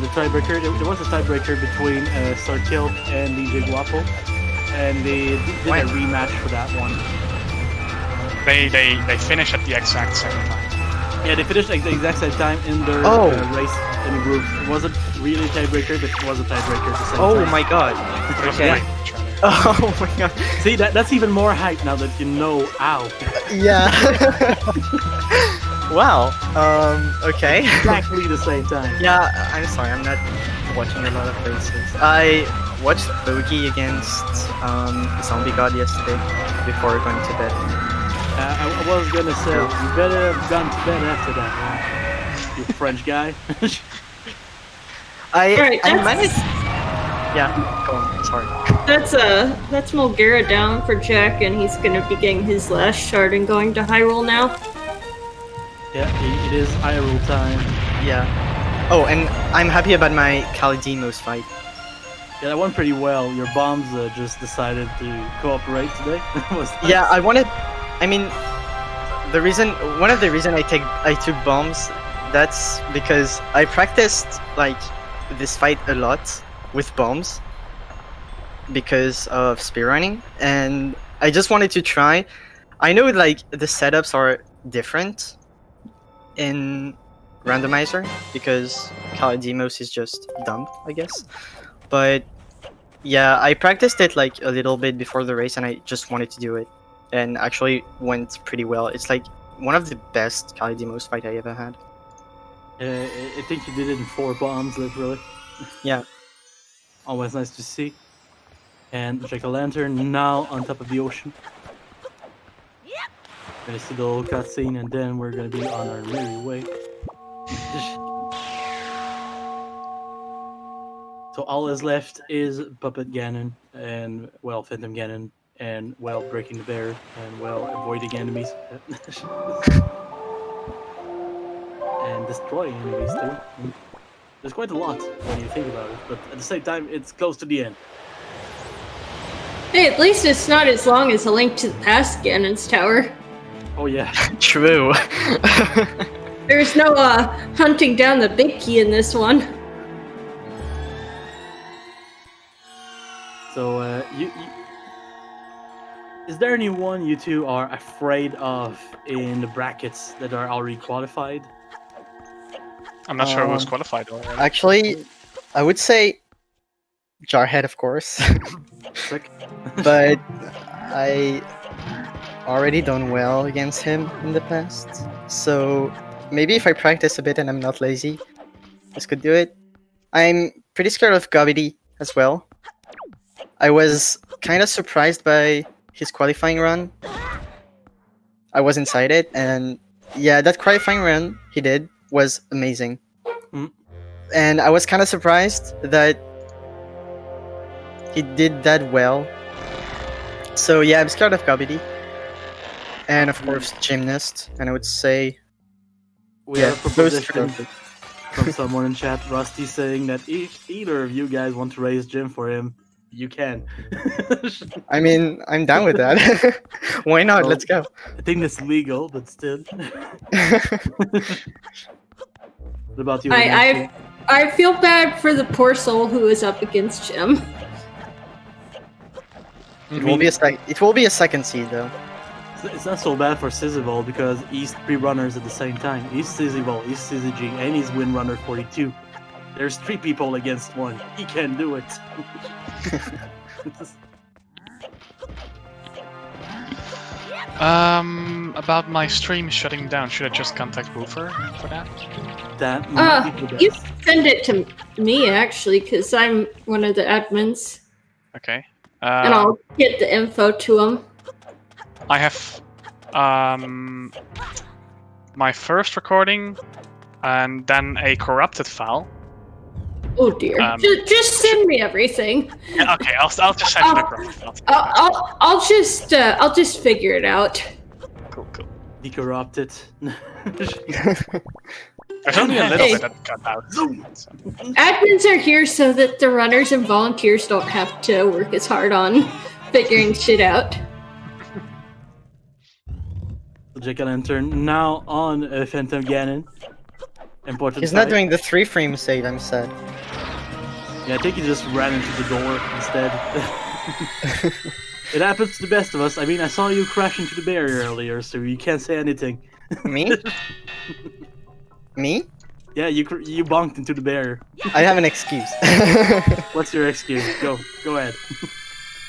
The tiebreaker, there was a tiebreaker between Starkill and DJ Guapo, and they did a rematch for that one. They finished at the exact same time. Yeah, they finished at the exact same time in their race in the group. It wasn't really a tiebreaker, but it was a tiebreaker at the same time. Oh my god. Okay. Oh my god. See, that's even more hype now that you know. Ow. Yeah. Wow. Okay. Exactly the same time. Yeah, I'm sorry, I'm not watching a lot of races. I watched Bogey against Zombie God yesterday before going to bed. I was gonna say, you better have gone to bed after that, man. You French guy. I managed. Yeah, go on. Sorry. That's Mulgara down for Jack, and he's gonna be getting his last shard and going to Hyrule now. Yeah, it is Hyrule time. Yeah. Oh, and I'm happy about my Kalidimos fight. Yeah, that went pretty well. Your bombs just decided to cooperate today. Yeah, I wanted. I mean, one of the reason I took bombs, that's because I practiced like this fight a lot with bombs because of speedrunning, and I just wanted to try. I know like the setups are different in Randomizer because Kalidimos is just dumb, I guess. But yeah, I practiced it like a little bit before the race, and I just wanted to do it, and actually went pretty well. It's like one of the best Kalidimos fight I ever had. I think you did it in 4 bombs, literally. Yeah. Always nice to see. And Jackalantern now on top of the ocean. Gonna see the little cutscene, and then we're gonna be on our merry way. So all is left is Puppet Ganon, and well, Phantom Ganon, and well, breaking the bear, and well, avoiding enemies. And destroying enemies too. There's quite a lot when you think about it, but at the same time, it's close to the end. Hey, at least it's not as long as A Link to the Past Ganon's Tower. Oh yeah. True. There's no hunting down the big key in this one. So, is there anyone you two are afraid of in the brackets that are already qualified? I'm not sure who's qualified already. Actually, I would say Jarhead, of course. Sick. But I already done well against him in the past. So maybe if I practice a bit and I'm not lazy, this could do it. I'm pretty scared of Gobby as well. I was kind of surprised by his qualifying run. I was inside it, and yeah, that qualifying run he did was amazing. Mm. And I was kind of surprised that he did that well. So yeah, I'm scared of Gobby. And of course, Gymnast. And I would say, We have a proposition from someone in chat, Rusty, saying that if either of you guys want to raise Jim for him, you can. I mean, I'm down with that. Why not? Well, let's go. I think that's legal, but still. What about you? I feel bad for the poor soul who is up against Jim. It will be a second seed though. It's not so bad for Sizzyball because he's 3 runners at the same time. He's Sizzyball, he's SiZyG, and he's Windrunner 42. There's 3 people against 1. He can do it. About my stream shutting down, should I just contact Woofer for that? That might be the You best. send it to me actually, because I'm one of the admins, Okay. and I'll get the info to him. I have my first recording and then a corrupted file. Oh dear. Just send me everything. Yeah, okay, I'll just send you the graph. I'll just figure it out. Cool. Decorrupt it. There's only a little Hey. bit that got out. Admins are here so that the runners and volunteers don't have to work as hard on figuring shit out. Jackalantern now on Phantom Ganon. Important. He's not fight. doing the 3-frame save, I'm sad. Yeah, I think he just ran into the door instead. It happens to the best of us. I mean, I saw you crash into the barrier earlier, so you can't say anything. Me? Me? Yeah, you bonked into the barrier. I have an excuse. What's your excuse? Go ahead.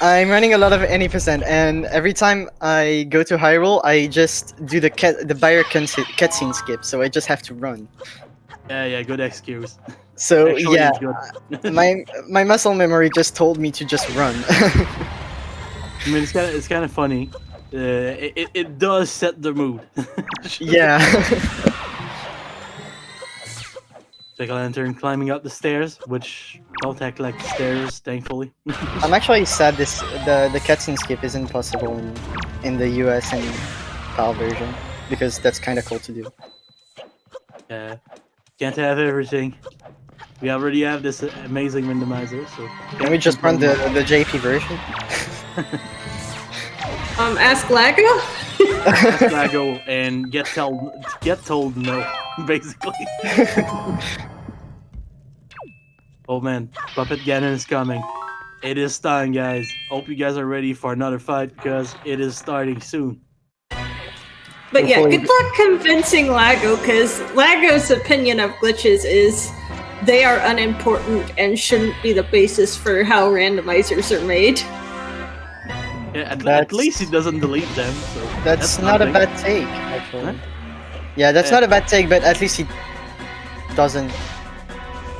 I'm running a lot of any %, and every time I go to Hyrule, I just do the barrier cutscene skip, so I just have to run. Yeah, good excuse. So Actually, yeah, it's good. my muscle memory just told me to just run. I mean, it's kind of funny. It does set the mood. Yeah. Jackalantern climbing up the stairs, which don't act like stairs, thankfully. I'm actually sad the cutscene skip isn't possible in the US and PAL version, because that's kind of cool to do. Yeah, can't have everything. We already have this amazing randomizer, so... Can we just run the JP version? Ask Lago? Ask Lago and get told no, basically. Oh man, Puppet Ganon is coming. It is time, guys. Hope you guys are ready for another fight, because it is starting soon. But yeah, good luck convincing Lago, because Lago's opinion of glitches is they are unimportant and shouldn't be the basis for how randomizers are made. Yeah, at least he doesn't delete them, so... That's not a something. bad take, actually. Huh? Yeah, that's not a bad take, but at least he doesn't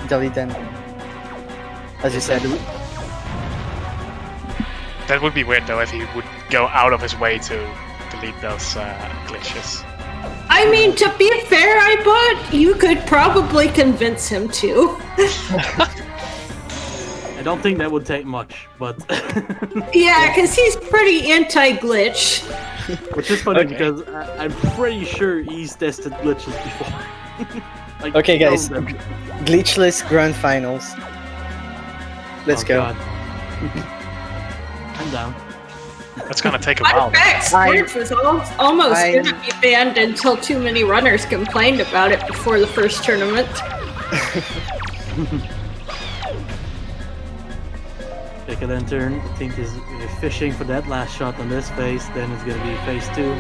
delete them. As you said. That would be weird though if he would go out of his way to delete those glitches. I mean, to be fair, iBot, you could probably convince him to. I don't think that would take much, but... Yeah, because he's pretty anti-glitch. Which is funny Okay. because I'm pretty sure he's tested glitches before. Like, Okay, he guys. knows them. Glitchless Grand Finals. Let's Oh, go. God. I'm down. That's gonna take a Fun while. fact, Squirts was almost going to be banned until too many runners complained about it before the first tournament. Jackalantern, I think, is fishing for that last shot on this phase, then it's gonna be phase 2.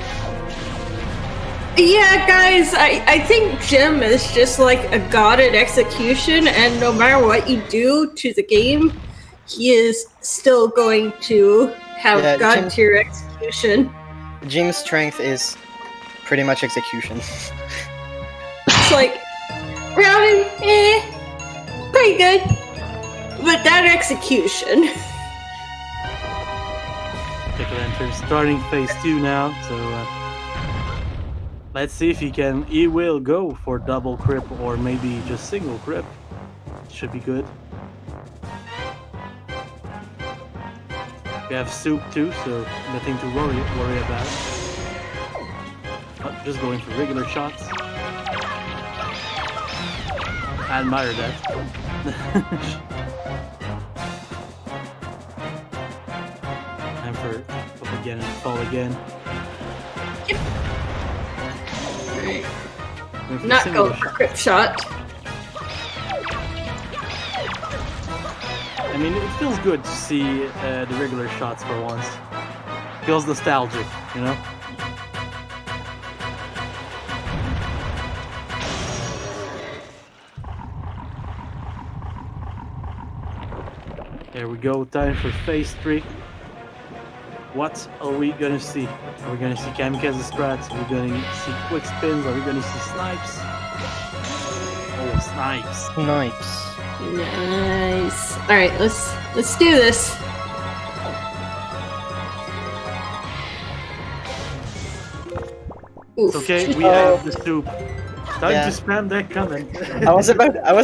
Yeah, guys, I think Jim is just like a god at execution, and no matter what you do to the game, he is still going to have god tier execution. Jim's strength is pretty much execution. It's like, routing, pretty good. But that execution. Jackalantern starting phase 2 now, so let's see if he will go for double crip or maybe just single crip. Should be good. We have soup too, so nothing to worry about. Oh, just going for regular shots. I admire that. Time for up again and fall again. Yep. Not go for crip shot. I mean, it feels good to see the regular shots for once. Feels nostalgic, you know? There we go, time for phase 3. What are we gonna see? Are we gonna see kamikaze strats? Are we gonna see quick spins? Are we gonna see snipes? Oh, snipes. Nice. Nice. All right, let's do this. It's okay, we have the soup. Time Yeah. to spam that comment. I was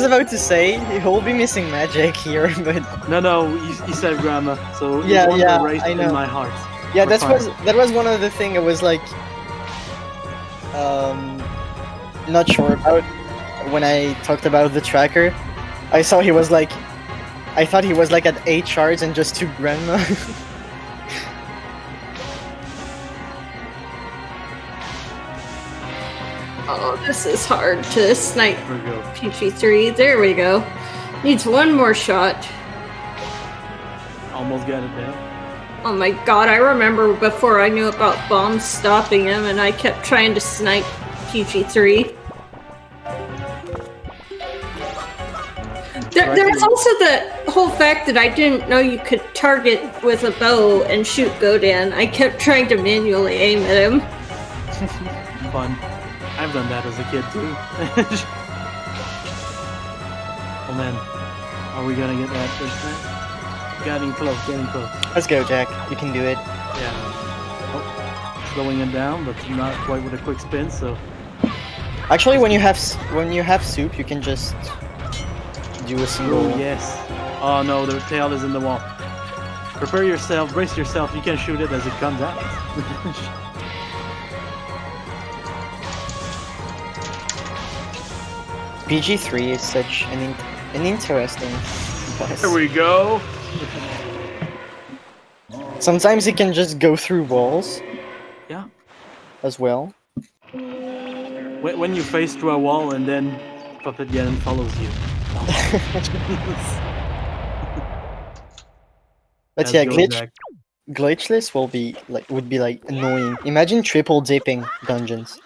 about to say he'll be missing magic here, but No, he said grandma, so he Yeah, won yeah, the race I in know. my heart. yeah, We're fine. that was one of the thing I was like, not sure about when I talked about the tracker. I thought he was like at 8 shards and just 2 grandma. Oh, this is hard to snipe There we go. PG3. There we go. Needs one more shot. Almost got it down. Oh my god, I remember before I knew about bombs stopping him and I kept trying to snipe PG3. There's also the whole fact that I didn't know you could target with a bow and shoot Godan. I kept trying to manually aim at him. Fun. I've done that as a kid too. Oh man, are we gonna get that first time? Getting close, getting close. Let's go, Jack. You can do it. Yeah. Oh, slowing it down, but not quite with a quick spin. So Actually, when you have soup, you can just do a single. oh yes. Oh no, the tail is in the wall. Prepare yourself, brace yourself. You can shoot it as it comes out. PG3 is such an interesting boss. There we go. Sometimes it can just go through walls Yeah. as well. When you face through a wall and then Puppet Ganon follows you. But Let's yeah, go, glitch Jack. glitchless would be like annoying. Imagine triple dipping dungeons.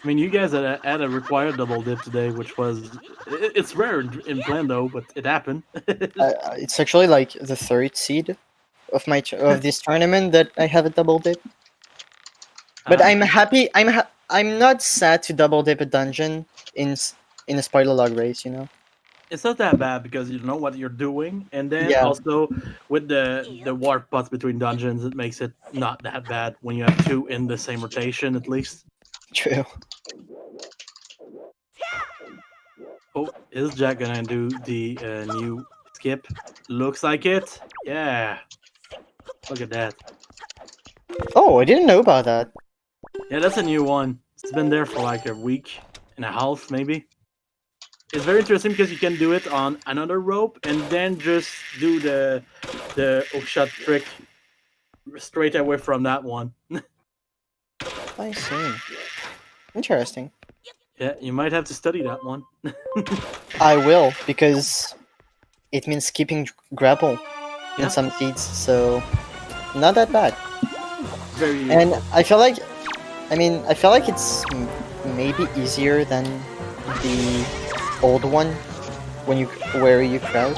I mean, you guys had a required double dip today, which was it's rare in plan though, but it happened. It's actually like the 3rd seed of of this tournament that I have a double dip. But I'm happy. I'm not sad to double dip a dungeon in a spoiler log race. You know. It's not that bad because you know what you're doing, and then Yeah. also with the warp pots between dungeons, it makes it not that bad when you have 2 in the same rotation at least. True. Oh, is Jack gonna do the new skip? Looks like it. Yeah. Look at that. Oh, I didn't know about that. Yeah, that's a new one. It's been there for like a week and a half, maybe. It's very interesting because you can do it on another rope and then just do the hookshot trick straight away from that one. I see. Interesting. Yeah, you might have to study that one. I will, because it means keeping grapple Yeah. in some seeds, so not that bad. Very And I feel like it's maybe easier than the old one where you crouch.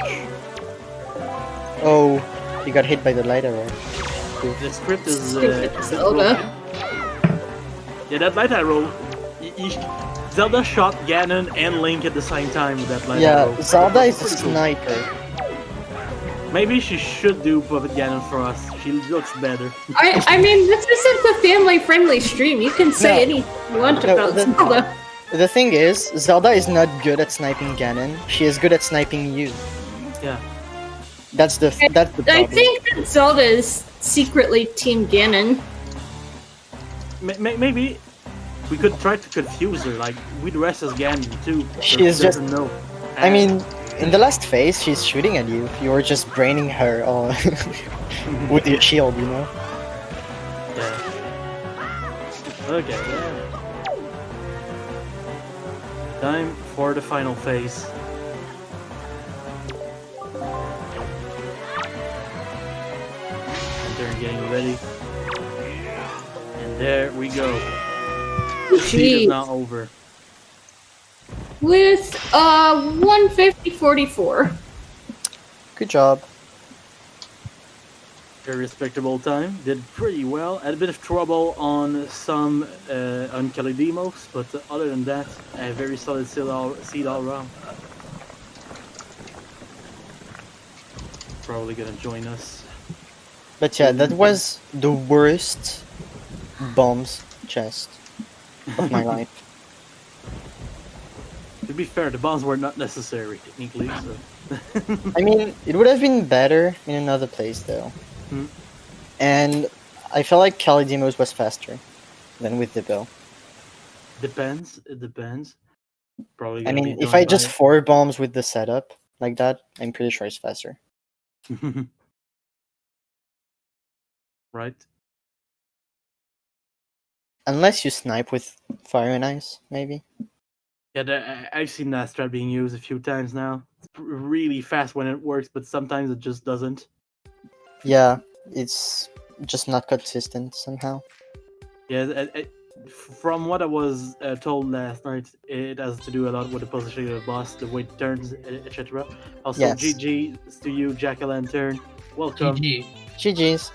Oh, you got hit by the light arrow. the script is Stupid Zelda. Yeah, that light arrow. Zelda shot Ganon and Link at the same time with that light arrow. Yeah, Zelda is a Pretty cool. sniper. Maybe she should do Puppet Ganon for us. She looks better. I mean, this isn't a family-friendly stream. You can say No. anything you want No, about Zelda. The thing is, Zelda is not good at sniping Ganon. She is good at sniping you. Yeah. That's the I problem. think that Zelda is secretly Team Ganon. Maybe we could try to confuse her, like we dress as Ganon too. so She is just- doesn't know. I mean, in the last phase, she's shooting at you. You were just braining her with your shield, you know? Yeah. Okay, yeah. Time for the final phase. And they're getting ready. And there we go. The feed is Jeez. now over. With 150.44. Good job. Very respectable time. Did pretty well. Had a bit of trouble on some on Kalidimos, but other than that, a very solid seed all around. Probably gonna join us. But yeah, that was the worst bombs chest of my life. To be fair, the bombs were not necessary technically. So. I mean, it would have been better in another place though. Hmm. And I felt like Kalidimos was faster than with the bow. Depends. It depends. Probably. I Gonna mean, be if done I just by- 4 bombs with the setup like that, I'm pretty sure it's faster. Right. Unless you snipe with fire and ice, maybe. Yeah, I've seen that strat being used a few times now. It's really fast when it works, but sometimes it just doesn't. Yeah, it's just not consistent somehow. Yeah, from what I was told last night, it has to do a lot with the positioning of the boss, the way it turns, etc. Also, Yes. GG to you, Jackalantern. Welcome. GG. GG's.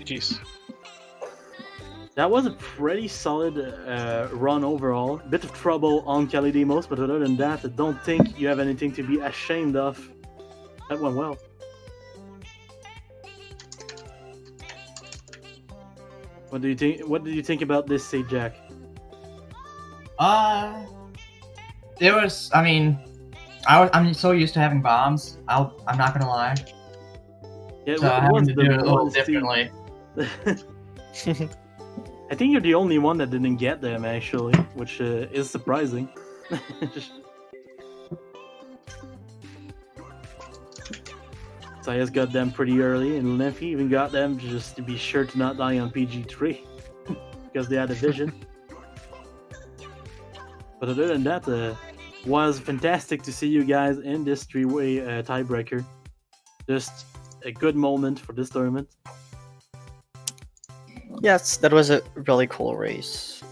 Jeez. That was a pretty solid run overall. Bit of trouble on Kalidimos, but other than that, I don't think you have anything to be ashamed of. That went well. What do you think? What did you think about this, say Jack? There was. I mean, I'm so used to having bombs. I'm not gonna lie. Yeah, So having to do it a little differently. I think you're the only one that didn't get them actually, which is surprising. SiYes got them pretty early, and Lenamphy even got them just to be sure to not die on PG3 because they had a vision. But other than that, was fantastic to see you guys in this 3-way tiebreaker. Just a good moment for this tournament. Yes, that was a really cool race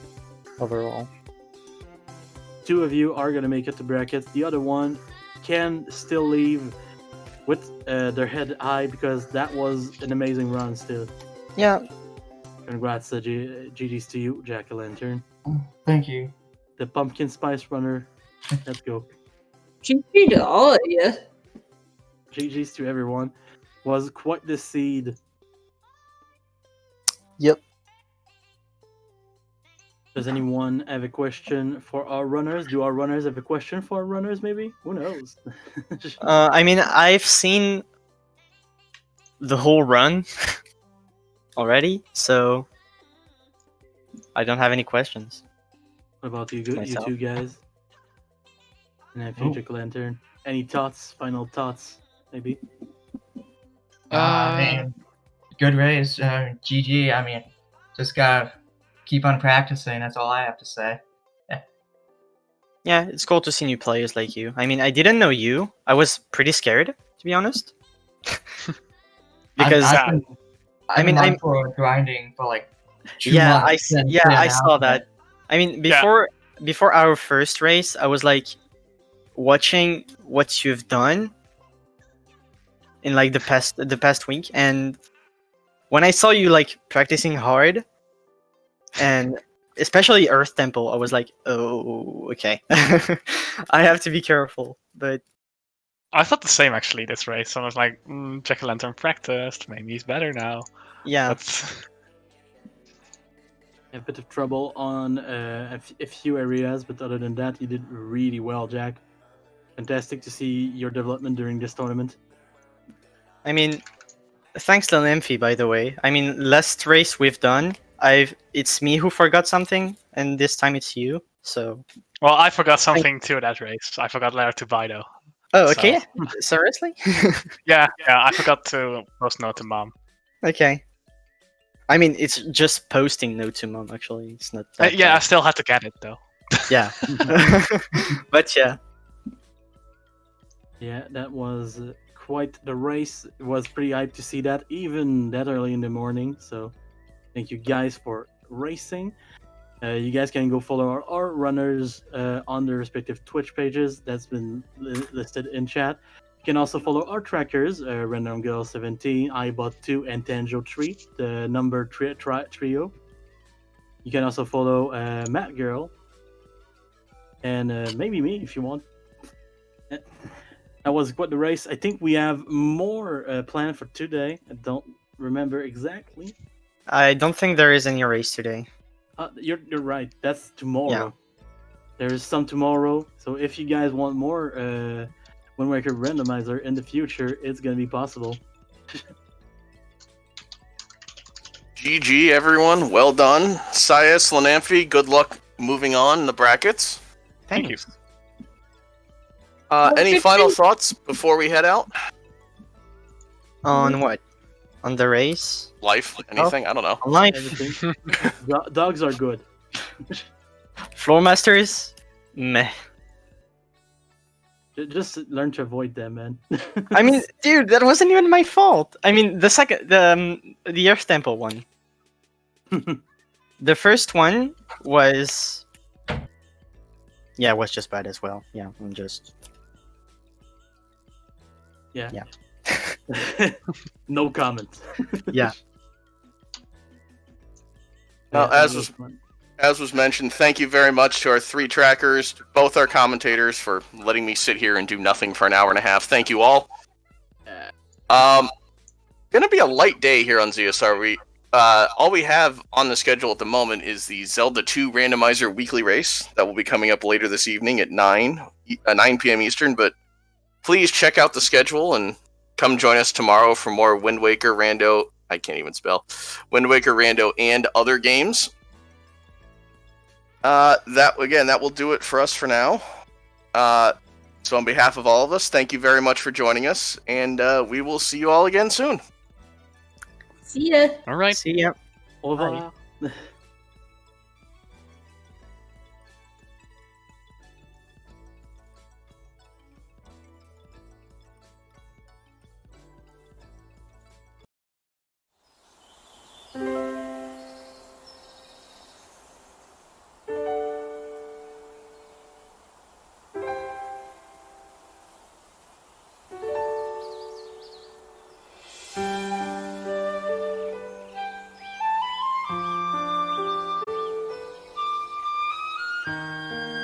overall. 2 of you are gonna make it to brackets. The other one can still leave with their head high because that was an amazing run still. Yeah, Congrats, GG's to you, Jack-o'-lantern. Thank you. The pumpkin spice runner. Let's go. GG to all of you. GG's to everyone. Was quite the seed. Yep. Does anyone have a question for our runners? Do our runners have a question for our runners, maybe? Who knows? I mean, I've seen the whole run already, so I don't have any questions. What about you, you Myself. two guys? And Future Lantern. Any thoughts? Final thoughts, maybe? I mean, good race. GG. I mean, just gotta keep on practicing. That's all I have to say. Yeah, it's cool to see new players like you. I mean, I didn't know you. I was pretty scared, to be honest. Because I've been I'm- on for grinding for like 2 yeah, months. I saw that. I mean, before our first race, I was like watching what you've done in like the past week, and when I saw you like practicing hard, and especially Earth Temple, I was like, oh, okay, I have to be careful. But I thought the same actually this race. I was like, Jack-o'-lantern practiced. Maybe he's better now. yeah, But A bit of trouble on a few areas, but other than that, you did really well, Jack. Fantastic to see your development during this tournament. I mean, thanks to Lenamphy, by the way. I mean, last race we've done, it's me who forgot something, and this time it's you. So. well, I forgot something too that race. I forgot Lair to buy though. Oh, So- okay. Seriously? Yeah, I forgot to post note to mom. Okay. I mean, it's just posting note to mom. Actually, it's not. That Yeah, I bad. still had to get it though. Yeah. But yeah. Yeah, that was quite the race. It was pretty hyped to see that, even that early in the morning. So, thank you guys for racing. You guys can go follow our runners on their respective Twitch pages. That's been listed in chat. You can also follow our trackers, Random Girl 17, iBot2, and Tanjo3, the number trio. You can also follow Matt Girl, and maybe me if you want. That was quite the race. I think we have more planned for today. I don't remember exactly. I don't think there is any race today. You're right. That's tomorrow. There's some tomorrow. So if you guys want more Wind Waker Randomizer in the future, it's gonna be possible. GG, everyone. Well done. SiYes, Lenamphy, good luck moving on in the brackets. Thank you. Any final thoughts before we head out? On what? On the race? Life? Anything? I don't know. On life? Everything. Dogs are good. Floormasters? Meh. Just learn to avoid them, man. I mean, dude, that wasn't even my fault. I mean, the Earth Temple one. The first one was... Yeah, it was just bad as well. Yeah, I'm just... Yeah. Yeah. No comment. Yeah. Well, as was mentioned, thank you very much to our 3 trackers, both our commentators, for letting me sit here and do nothing for an hour and a half. Thank you all. Gonna be a light day here on ZSR. All we have on the schedule at the moment is the Zelda 2 Randomizer weekly race that will be coming up later this evening at 9 p.m. Eastern. But please check out the schedule and come join us tomorrow for more Wind Waker Rando. I can't even spell. Wind Waker Rando and other games. That will do it for us for now. So on behalf of all of us, thank you very much for joining us, and we will see you all again soon. See ya. All right. See ya. Au revoir.